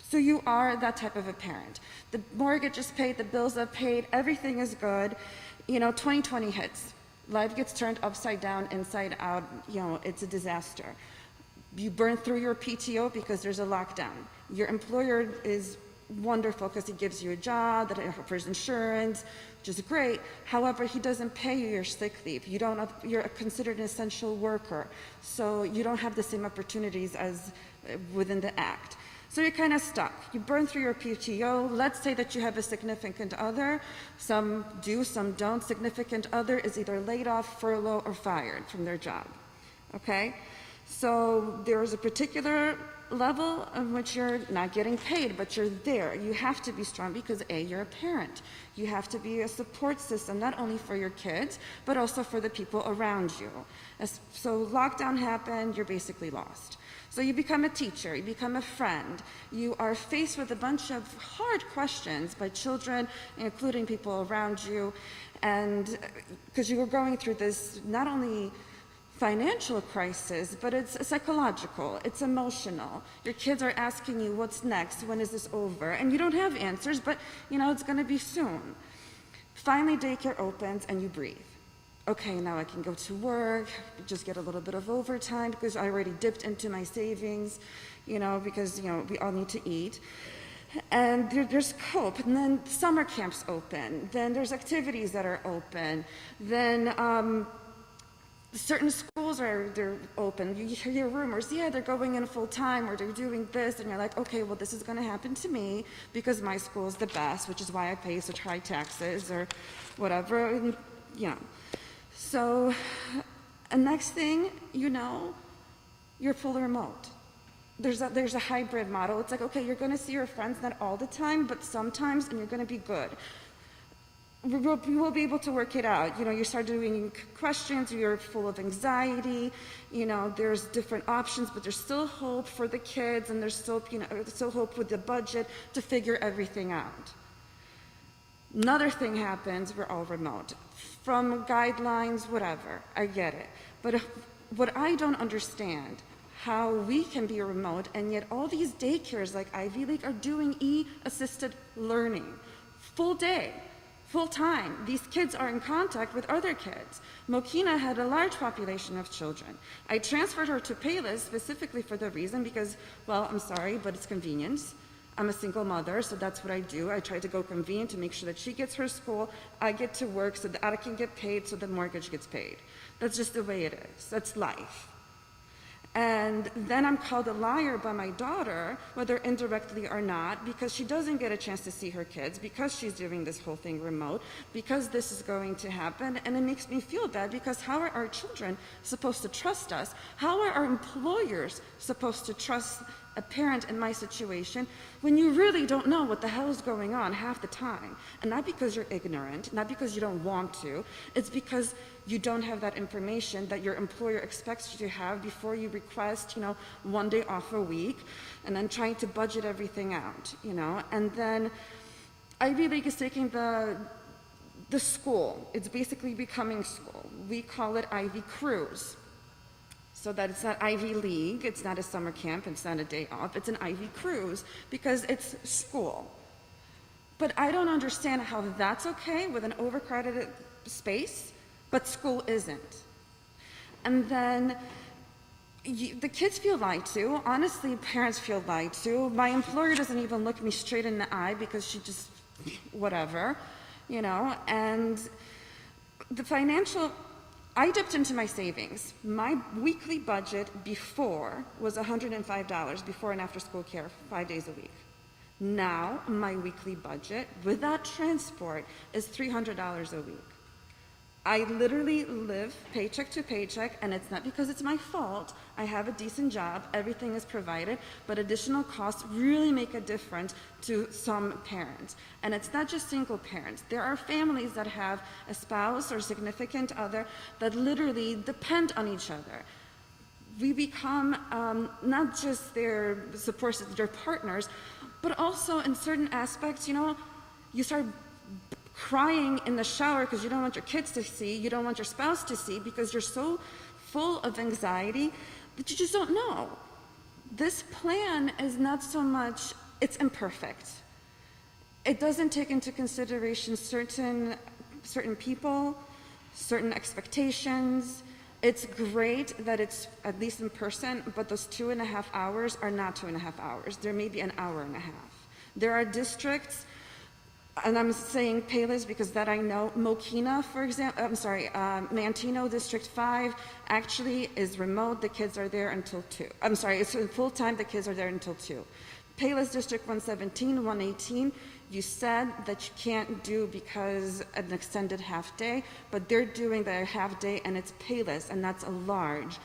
So you are that type of a parent. The mortgage is paid, the bills are paid, everything is good. 2020 hits. Life gets turned upside down, inside out, it's a disaster. You burn through your PTO because there's a lockdown. Your employer is wonderful because he gives you a job that offers insurance, which is great. However, he doesn't pay you your sick leave. You're considered an essential worker, so you don't have the same opportunities as within the act. So you're kind of stuck. You burn through your PTO. Let's say that you have a significant other. Some do, some don't. Significant other is either laid off, furloughed, or fired from their job. Okay? So there's a particular level in which you're not getting paid, but you're there. You have to be strong because A, you're a parent. You have to be a support system, not only for your kids, but also for the people around you. So lockdown happened, you're basically lost. So you become a teacher, you become a friend. You are faced with a bunch of hard questions by children, including people around you, and because you were going through this not only financial crisis, but it's psychological, it's emotional. Your kids are asking you, what's next? When is this over? And you don't have answers, but it's gonna be soon. Finally, daycare opens and you breathe. Okay, now I can go to work, just get a little bit of overtime because I already dipped into my savings, because, we all need to eat. And there's hope. And then summer camps open. Then there's activities that are open. Then certain schools they're open. You hear rumors, they're going in full time or they're doing this, and you're like, okay, well, this is going to happen to me because my school is the best, which is why I pay such high taxes or whatever. And, so, and next thing you're fully remote. There's a hybrid model. It's like, okay, you're going to see your friends not all the time, but sometimes, and you're going to be good. We will be able to work it out. You start doing questions, you're full of anxiety, there's different options, but there's still hope for the kids, and there's still, still hope with the budget to figure everything out. Another thing happens, we're all remote. From guidelines, whatever, I get it. But what I don't understand, how we can be remote, and yet all these daycares like Ivy League are doing e-assisted learning, full day. Full time. These kids are in contact with other kids. Mokina had a large population of children. I transferred her to Payless specifically for the reason because, well, I'm sorry, but it's convenience. I'm a single mother, so that's what I do. I try to go convenient to make sure that she gets her school, I get to work so that I can get paid so the mortgage gets paid. That's just the way it is. That's life. And then I'm called a liar by my daughter, whether indirectly or not, because she doesn't get a chance to see her kids, because she's doing this whole thing remote, because this is going to happen. And it makes me feel bad because how are our children supposed to trust us? How are our employers supposed to trust a parent in my situation when you really don't know what the hell is going on half the time? And not because you're ignorant, not because you don't want to, it's because you don't have that information that your employer expects you to have before you request, one day off a week, and then trying to budget everything out, And then Ivy League is taking the school. It's basically becoming school. We call it Ivy Cruise. So that it's not Ivy League, it's not a summer camp, it's not a day off, it's an Ivy Cruise because it's school. But I don't understand how that's okay with an overcrowded space, but school isn't. And then the kids feel lied to. Honestly, parents feel lied to. My employer doesn't even look me straight in the eye because she just, whatever, and the financial, I dipped into my savings. My weekly budget before was $105 before and after school care, 5 days a week. Now, my weekly budget without transport is $300 a week. I literally live paycheck to paycheck, and it's not because it's my fault. I have a decent job, everything is provided, but additional costs really make a difference to some parents. And it's not just single parents. There are families that have a spouse or significant other that literally depend on each other. We become not just their support, their partners, but also in certain aspects, you start crying in the shower because you don't want your kids to see, you don't want your spouse to see because you're so full of anxiety that you just don't know. This plan is not so much, it's imperfect. It doesn't take into consideration certain people, certain expectations. It's great that it's at least in person, but those 2.5 hours are not 2.5 hours. There may be an hour and a half. There are districts, and I'm saying Payless because that I know, Mokina, for example, Mantino District 5 actually is remote, the kids are there until 2. I'm sorry, it's full-time, the kids are there until 2. Payless District 117, 118, you said that you can't do because an extended half day, but they're doing their half day and it's Payless, and that's a large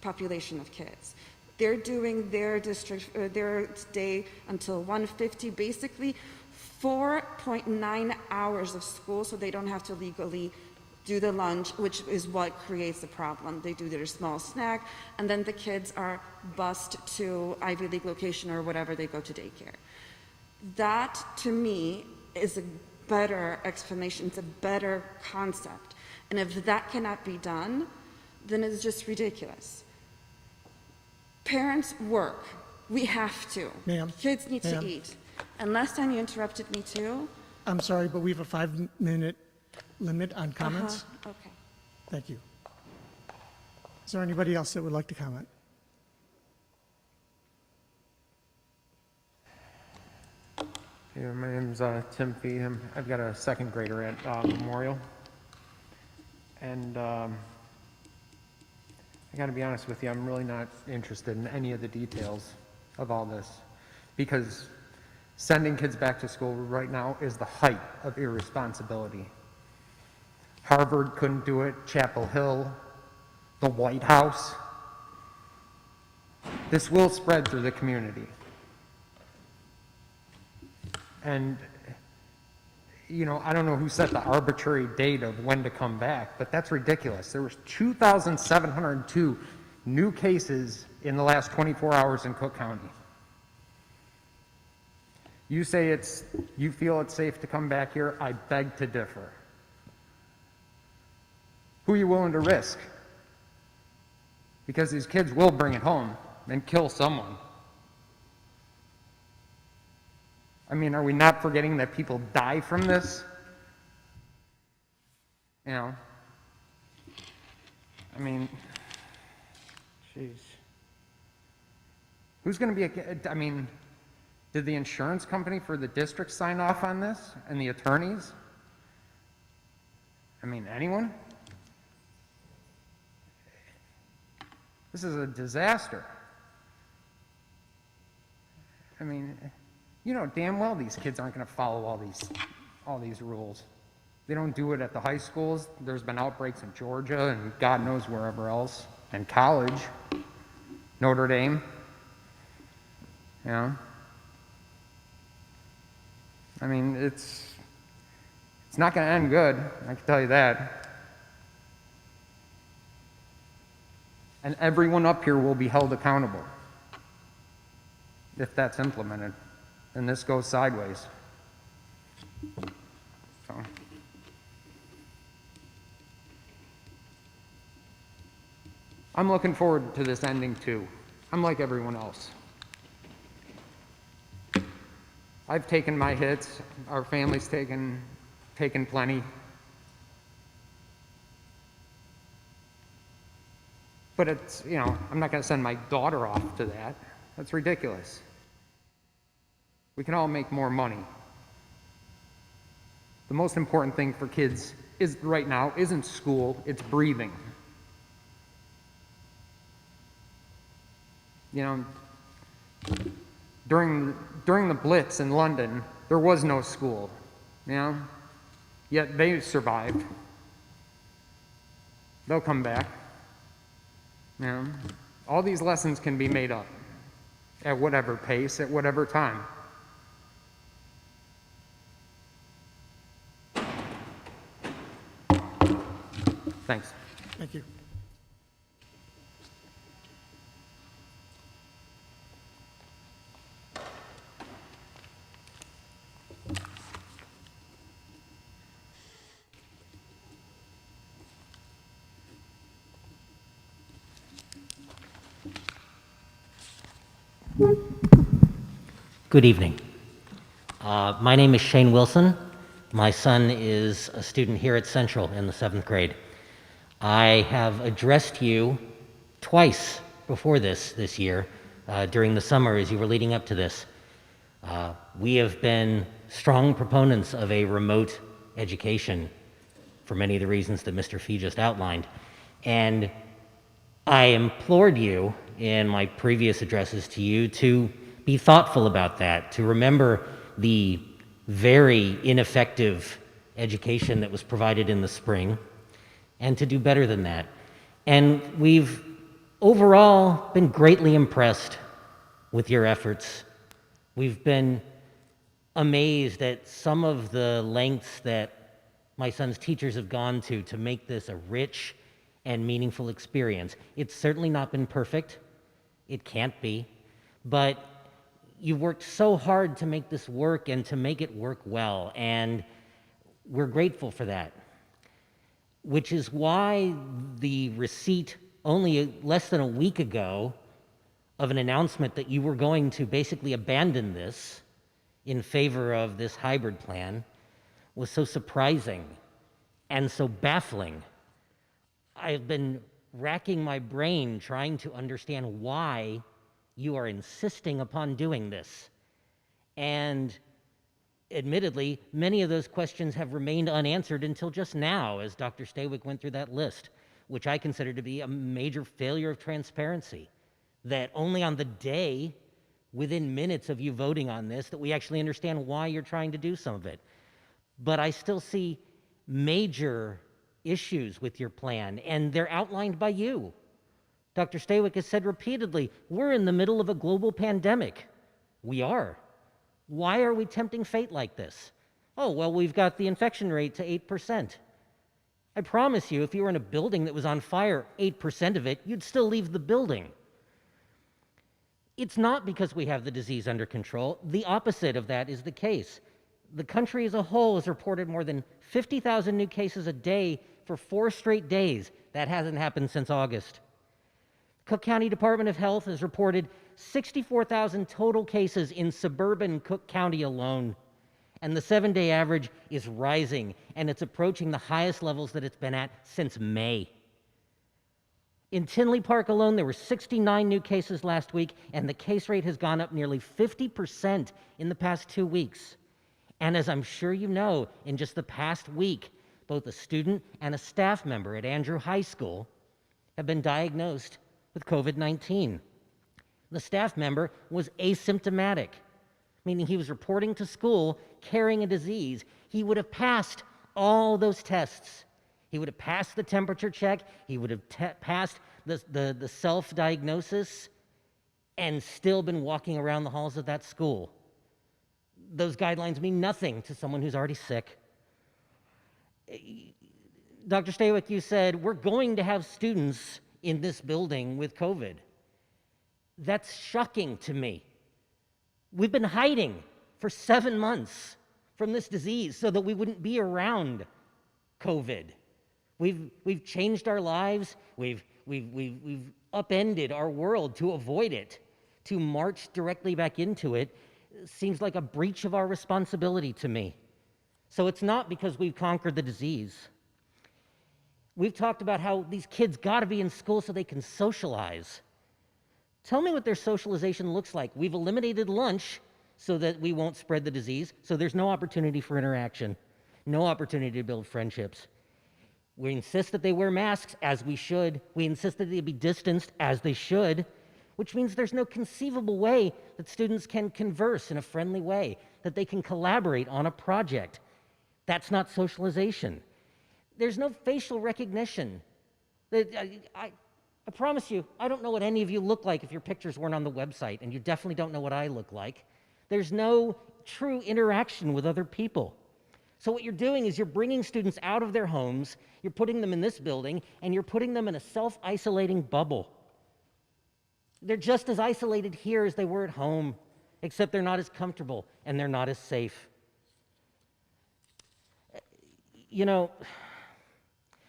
population of kids. They're doing their district, their day until 1:50, basically 4.9 hours of school, so they don't have to legally do the lunch, which is what creates the problem. They do their small snack, and then the kids are bused to Ivy League location or whatever they go to daycare. That, to me, is a better explanation. It's a better concept. And if that cannot be done, then it's just ridiculous. Parents work. We have to. Ma'am. Kids need to Ma'am. eat. And last time you interrupted me too. I'm sorry, but we have a 5-minute limit on comments. Okay. Thank you. Is there anybody else that would like to comment? Yeah, my name's Tim Fee. I've got a second grader at Memorial. And I got to be honest with you, I'm really not interested in any of the details of all this, because sending kids back to school right now is the height of irresponsibility. Harvard couldn't do it, Chapel Hill, the White House. This will spread through the community. And, you know, I don't know who set the arbitrary date of when to come back, but that's ridiculous. There was 2,702 new cases in the last 24 hours in Cook County. You say you feel it's safe to come back here? I beg to differ. Who are you willing to risk? Because these kids will bring it home and kill someone. I mean, are we not forgetting that people die from this? You know? I mean, jeez. Who's going to be I mean, did the insurance company for the district sign off on this? And the attorneys? I mean, anyone? This is a disaster. I mean, you know damn well these kids aren't going to follow all these rules. They don't do it at the high schools. There's been outbreaks in Georgia and God knows wherever else. And college, Notre Dame. You know? I mean, it's not going to end good, I can tell you that. And everyone up here will be held accountable if that's implemented and this goes sideways. So. I'm looking forward to this ending too. I'm like everyone else. I've taken my hits, our family's taken plenty. But it's, you know, I'm not going to send my daughter off to that. That's ridiculous. We can all make more money. The most important thing for kids right now isn't school, it's breathing. You know, during the Blitz in London, there was no school, you know, yet they survived. They'll come back. You know, all these lessons can be made up at whatever pace, at whatever time. Thanks. Thank you. Good evening. My name is Shane Wilson. My son is a student here at Central in the 7th grade. I have addressed you twice before this year, during the summer as you were leading up to this. We have been strong proponents of a remote education for many of the reasons that Mr. Fee just outlined. And I implored you in my previous addresses to you to be thoughtful about that, to remember the very ineffective education that was provided in the spring, and to do better than that. And we've overall been greatly impressed with your efforts. We've been amazed at some of the lengths that my son's teachers have gone to make this a rich and meaningful experience. It's certainly not been perfect. It can't be. But you've worked so hard to make this work and to make it work well, and we're grateful for that. Which is why the receipt only less than a week ago of an announcement that you were going to basically abandon this in favor of this hybrid plan was so surprising and so baffling. I've been racking my brain trying to understand why you are insisting upon doing this. And admittedly, many of those questions have remained unanswered until just now, as Dr. Stawick went through that list, which I consider to be a major failure of transparency. That only on the day, within minutes of you voting on this, that we actually understand why you're trying to do some of it. But I still see major issues with your plan, and they're outlined by you. Dr. Stawick has said repeatedly, we're in the middle of a global pandemic. We are. Why are we tempting fate like this? Oh, well, we've got the infection rate to 8%. I promise you, if you were in a building that was on fire, 8% of it, you'd still leave the building. It's not because we have the disease under control. The opposite of that is the case. The country as a whole has reported more than 50,000 new cases a day for 4 straight days. That hasn't happened since August. Cook County Department of Health has reported 64,000 total cases in suburban Cook County alone. And the 7-day average is rising, and it's approaching the highest levels that it's been at since May. In Tinley Park alone, there were 69 new cases last week, and the case rate has gone up nearly 50% in the past 2 weeks. And as I'm sure you know, in just the past week, both a student and a staff member at Andrew High School have been diagnosed with COVID-19. The staff member was asymptomatic, meaning he was reporting to school carrying a disease. He would have passed all those tests. He would have passed the temperature check. He would have passed the self-diagnosis and still been walking around the halls of that school. Those guidelines mean nothing to someone who's already sick. Dr. Stawick, you said, we're going to have students in this building with COVID. That's shocking to me. We've been hiding for 7 months from this disease so that we wouldn't be around COVID. We've changed our lives. We've upended our world to avoid it. To march directly back into it seems like a breach of our responsibility to me. So it's not because we've conquered the disease. We've talked about how these kids got to be in school so they can socialize. Tell me what their socialization looks like. We've eliminated lunch so that we won't spread the disease, so there's no opportunity for interaction, no opportunity to build friendships. We insist that they wear masks, as we should. We insist that they be distanced, as they should, which means there's no conceivable way that students can converse in a friendly way, that they can collaborate on a project. That's not socialization. There's no facial recognition. I promise you, I don't know what any of you look like if your pictures weren't on the website, and you definitely don't know what I look like. There's no true interaction with other people. So what you're doing is you're bringing students out of their homes, you're putting them in this building, and you're putting them in a self-isolating bubble. They're just as isolated here as they were at home, except they're not as comfortable and they're not as safe. You know,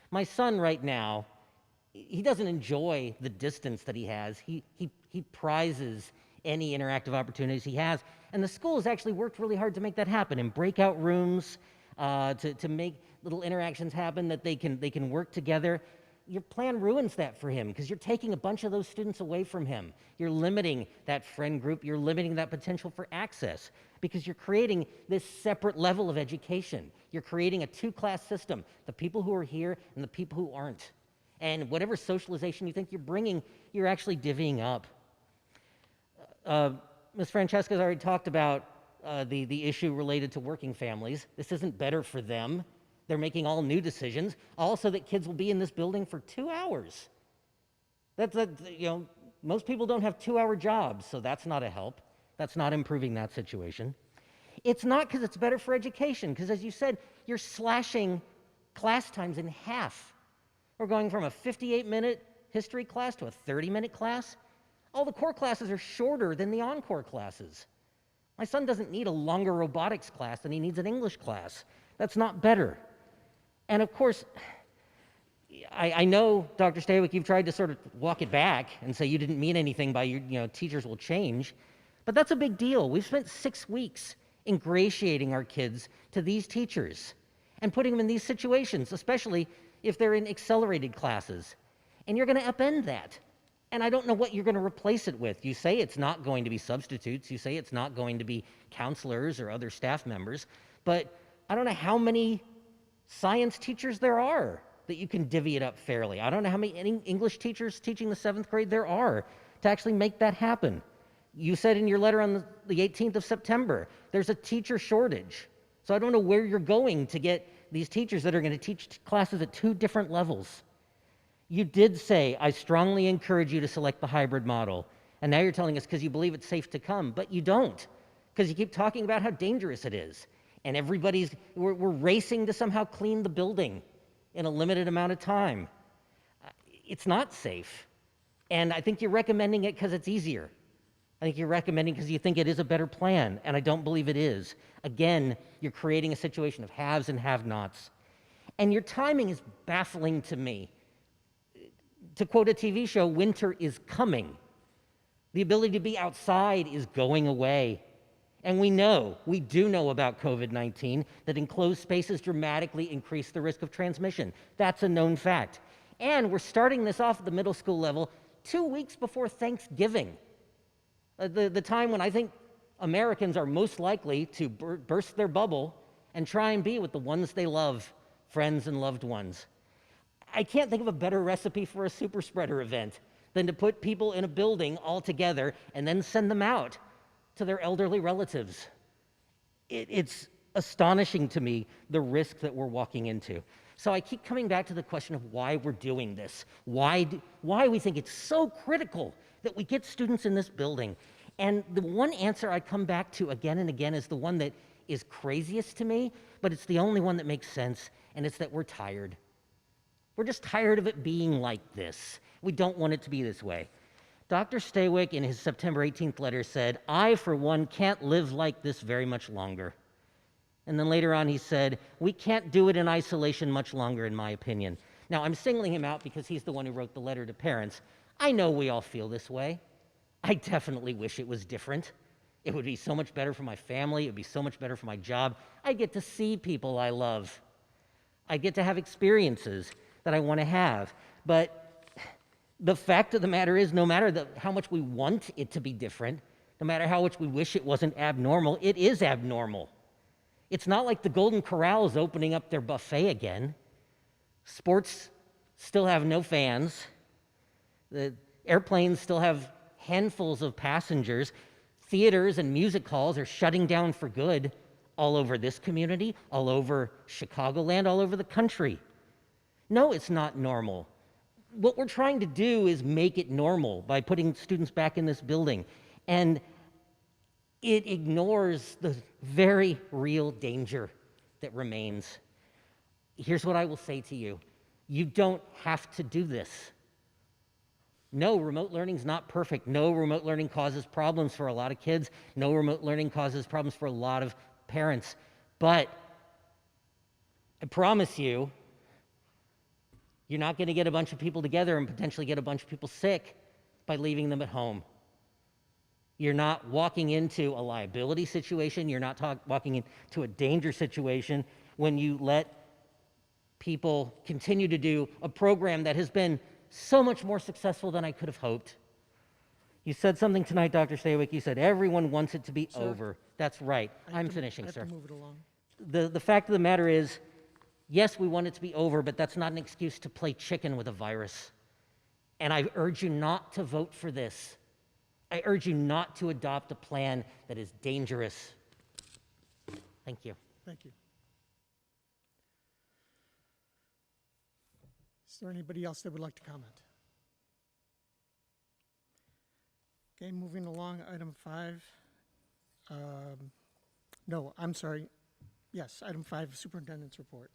my son right now, he doesn't enjoy the distance that he has. He prizes any interactive opportunities he has. And the school has actually worked really hard to make that happen in breakout rooms, to make little interactions happen that they can work together. your plan ruins that for him because you're taking a bunch of those students away from him. You're limiting that friend group. You're limiting that potential for access because you're creating this separate level of education. You're creating a two-class system, the people who are here and the people who aren't. And whatever socialization you think you're bringing, you're actually divvying up. Ms. Francesca's already talked about the issue related to working families. This isn't better for them. They're making all new decisions. Also, that kids will be in this building for 2 hours. Most people don't have 2-hour jobs, so that's not a help. That's not improving that situation. It's not because it's better for education, because as you said, you're slashing class times in half. We're going from a 58-minute history class to a 30-minute class. All the core classes are shorter than the encore classes. My son doesn't need a longer robotics class than he needs an English class. That's not better. And of course, I know, Dr. Stawick, you've tried to sort of walk it back and say you didn't mean anything by teachers will change, but that's a big deal. We've spent 6 weeks ingratiating our kids to these teachers and putting them in these situations, especially if they're in accelerated classes. And you're going to upend that. And I don't know what you're going to replace it with. You say it's not going to be substitutes. You say it's not going to be counselors or other staff members. But I don't know how many science teachers there are that you can divvy it up fairly. I don't know how many English teachers teaching the 7th grade there are to actually make that happen. You said in your letter on the 18th of September, there's a teacher shortage. So I don't know where you're going to get these teachers that are going to teach classes at 2 different levels. You did say, I strongly encourage you to select the hybrid model. And now you're telling us because you believe it's safe to come, but you don't, because you keep talking about how dangerous it is. And we're racing to somehow clean the building in a limited amount of time. It's not safe. And I think you're recommending it because it's easier. I think you're recommending because you think it is a better plan, and I don't believe it is. Again, you're creating a situation of haves and have-nots. And your timing is baffling to me. To quote a TV show, winter is coming. The ability to be outside is going away. And we do know about COVID-19, that enclosed spaces dramatically increase the risk of transmission. That's a known fact. And we're starting this off at the middle school level 2 weeks before Thanksgiving, the time when I think Americans are most likely to burst their bubble and try and be with the ones they love, friends and loved ones. I can't think of a better recipe for a super spreader event than to put people in a building all together and then send them out to their elderly relatives. It's astonishing to me, the risk that we're walking into. So I keep coming back to the question of why we're doing this, why we think it's so critical that we get students in this building. And the one answer I come back to again and again is the one that is craziest to me, but it's the only one that makes sense, and it's that we're tired. We're just tired of it being like this. We don't want it to be this way. Dr. Stawick, in his September 18th letter, said, I, for one, can't live like this very much longer. And then later on he said, we can't do it in isolation much longer, in my opinion. Now, I'm singling him out because he's the one who wrote the letter to parents. I know we all feel this way. I definitely wish it was different. It would be so much better for my family. It would be so much better for my job. I get to see people I love. I get to have experiences that I want to have. But the fact of the matter is, no matter how much we want it to be different, no matter how much we wish it wasn't abnormal, it is abnormal. It's not like the Golden Corral is opening up their buffet again. Sports still have no fans. The airplanes still have handfuls of passengers. Theaters and music halls are shutting down for good all over this community, all over Chicagoland, all over the country. No, it's not normal. What we're trying to do is make it normal by putting students back in this building. And it ignores the very real danger that remains. Here's what I will say to you. You don't have to do this. No, remote learning is not perfect. No, remote learning causes problems for a lot of kids. No, remote learning causes problems for a lot of parents. But I promise you, you're not going to get a bunch of people together and potentially get a bunch of people sick by leaving them at home. You're not walking into a liability situation. You're not walking into a danger situation when you let people continue to do a program that has been so much more successful than I could have hoped. You said something tonight, Dr. Stawick. You said everyone wants it to be over. That's right. I'm finishing, sir. I have to move it along. The fact of the matter is, yes, we want it to be over, but that's not an excuse to play chicken with a virus. And I urge you not to vote for this. I urge you not to adopt a plan that is dangerous. Thank you. Thank you. Is there anybody else that would like to comment? Okay, moving along, item 5. No, I'm sorry. Yes, item 5, superintendent's report.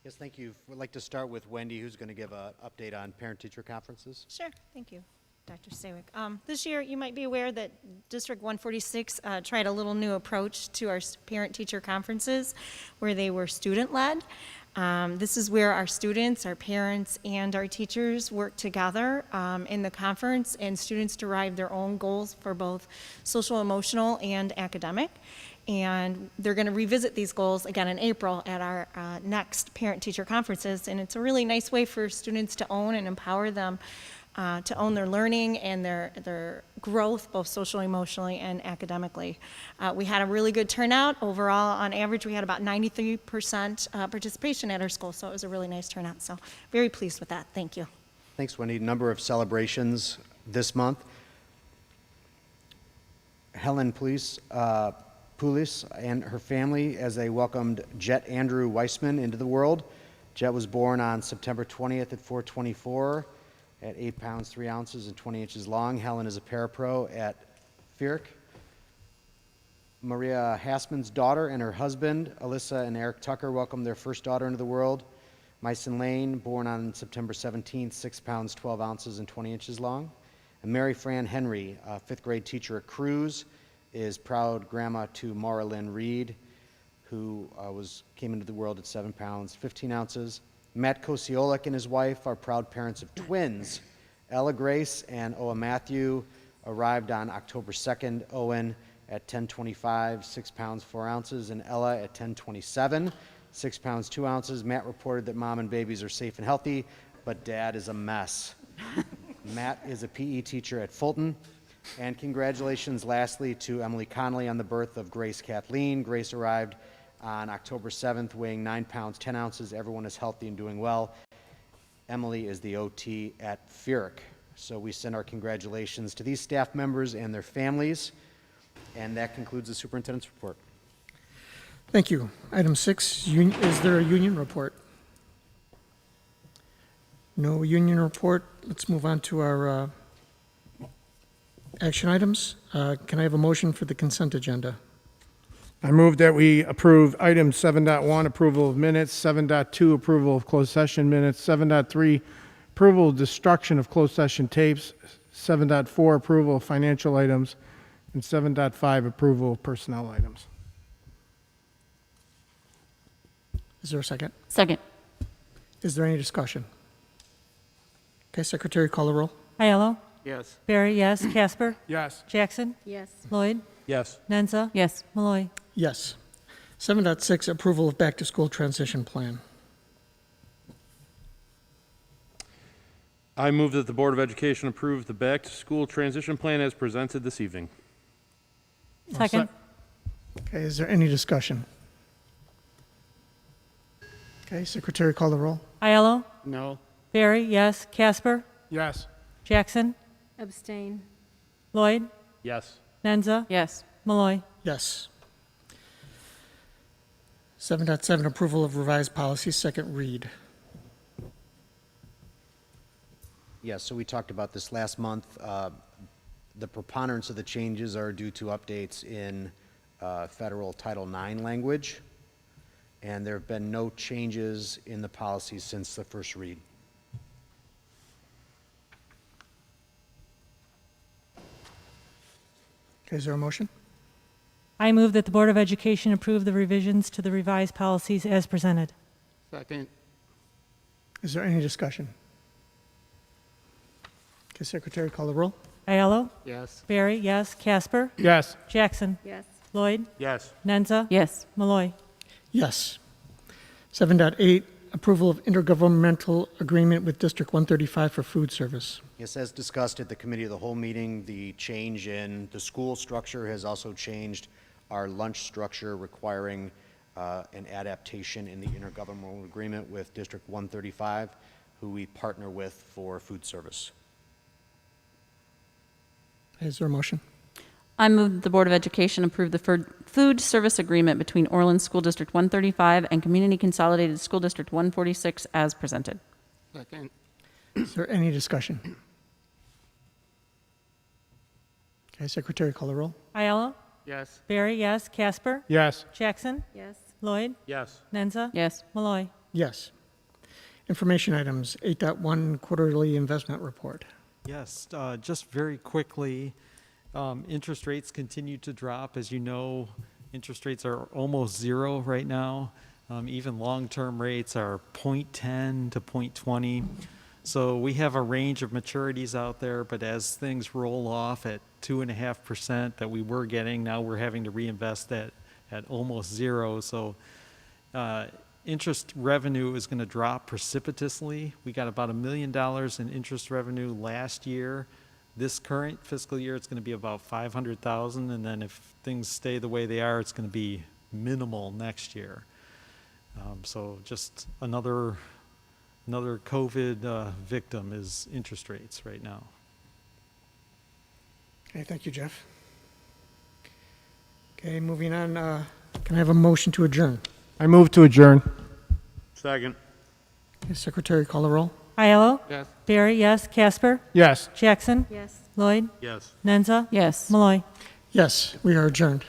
Yes, thank you. We'd like to start with Wendy, who's going to give an update on parent-teacher conferences. Sure, thank you, Dr. Stawick. This year, you might be aware that District 146 tried a little new approach to our parent-teacher conferences where they were student-led. This is where our students, our parents, and our teachers work together in the conference, and students derive their own goals for both social, emotional, and academic. And they're going to revisit these goals again in April at our next parent-teacher conferences. And it's a really nice way for students to own and empower them to own their learning and their growth, both socially, emotionally, and academically. We had a really good turnout. Overall, on average, we had about 93% participation at our school, so it was a really nice turnout. So very pleased with that. Thank you. Thanks, Wendy. Number of celebrations this month. Helen Poulis and her family as they welcomed Jet Andrew Weissman into the world. Jet was born on September 20th at 424 at 8 pounds, 3 ounces, and 20 inches long. Helen is a parapro at FIRC. Maria Hassman's daughter and her husband, Alyssa and Eric Tucker, welcomed their first daughter into the world. Myson Lane, born on September 17th, 6 pounds, 12 ounces, and 20 inches long. And Mary Fran Henry, a 5th grade teacher at Cruz, is proud grandma to Maura Lynn Reed, who came into the world at 7 pounds, 15 ounces. Matt Kosiolek and his wife are proud parents of twins. Ella Grace and Oa Matthew arrived on October 2nd. Owen at 10:25, 6 pounds, 4 ounces, and Ella at 10:27, 6 pounds, 2 ounces. Matt reported that mom and babies are safe and healthy, but dad is a mess. Matt is a PE teacher at Fulton. And congratulations, lastly, to Emily Connolly on the birth of Grace Kathleen. Grace arrived on October 7th, weighing 9 pounds, 10 ounces. Everyone is healthy and doing well. Emily is the OT at FIRC. So we send our congratulations to these staff members and their families. And that concludes the superintendent's report. Thank you. Item 6, is there a union report? No union report. Let's move on to our action items. Can I have a motion for the consent agenda? I move that we approve item 7.1, approval of minutes, 7.2, approval of closed session minutes, 7.3, approval of destruction of closed session tapes, 7.4, approval of financial items, and 7.5, approval of personnel items. Is there a second? Second. Is there any discussion? Okay, Secretary, call the roll. Aiello. Yes. Barry, yes. Casper. Yes. Jackson. Yes. Lloyd. Yes. Nenza. Yes. Malloy. Yes. 7.6, approval of back-to-school transition plan. I move that the Board of Education approve the back-to-school transition plan as presented this evening. Second. Okay, is there any discussion? Okay, Secretary, call the roll. Aiello. No. Barry, yes. Casper. Yes. Jackson. Abstain. Lloyd. Yes. Nenza. Yes. Malloy. Yes. 7.7, approval of revised policy, second read. Yes, so we talked about this last month. The preponderance of the changes are due to updates in federal Title IX language, and there have been no changes in the policies since the first read. Okay, is there a motion? I move that the Board of Education approve the revisions to the revised policies as presented. Second. Is there any discussion? Okay, Secretary, call the roll. Aiello. Yes. Barry, yes. Casper. Yes. Jackson. Yes. Lloyd. Yes. Nenza. Yes. Malloy. Yes. 7.8, approval of intergovernmental agreement with District 135 for food service. Yes, as discussed at the committee of the whole meeting, the change in the school structure has also changed our lunch structure, requiring an adaptation in the intergovernmental agreement with District 135, who we partner with for food service. Is there a motion? I move that the Board of Education approve the food service agreement between Orland School District 135 and Community Consolidated School District 146 as presented. Second. Is there any discussion? Okay, Secretary, call the roll. Ayala? Yes. Barry, yes. Casper? Yes. Jackson? Yes. Lloyd? Yes. Nenza? Yes. Malloy? Yes. Information items, 8.1 quarterly investment report. Yes, just very quickly, interest rates continue to drop. As you know, interest rates are almost zero right now. Even long-term rates are 0.10 to 0.20. So we have a range of maturities out there, but as things roll off at 2.5% that we were getting, now we're having to reinvest that at almost zero. So interest revenue is going to drop precipitously. We got about $1 million in interest revenue last year. This current fiscal year, it's going to be about $500,000, and then if things stay the way they are, it's going to be minimal next year. So just another COVID victim is interest rates right now. Okay, thank you, Jeff. Okay, moving on, can I have a motion to adjourn? I move to adjourn. Second. Okay, Secretary, call the roll. Ayala? Yes. Barry, yes. Casper? Yes. Jackson? Yes. Lloyd? Yes. Nenza? Yes. Malloy? Yes, we are adjourned.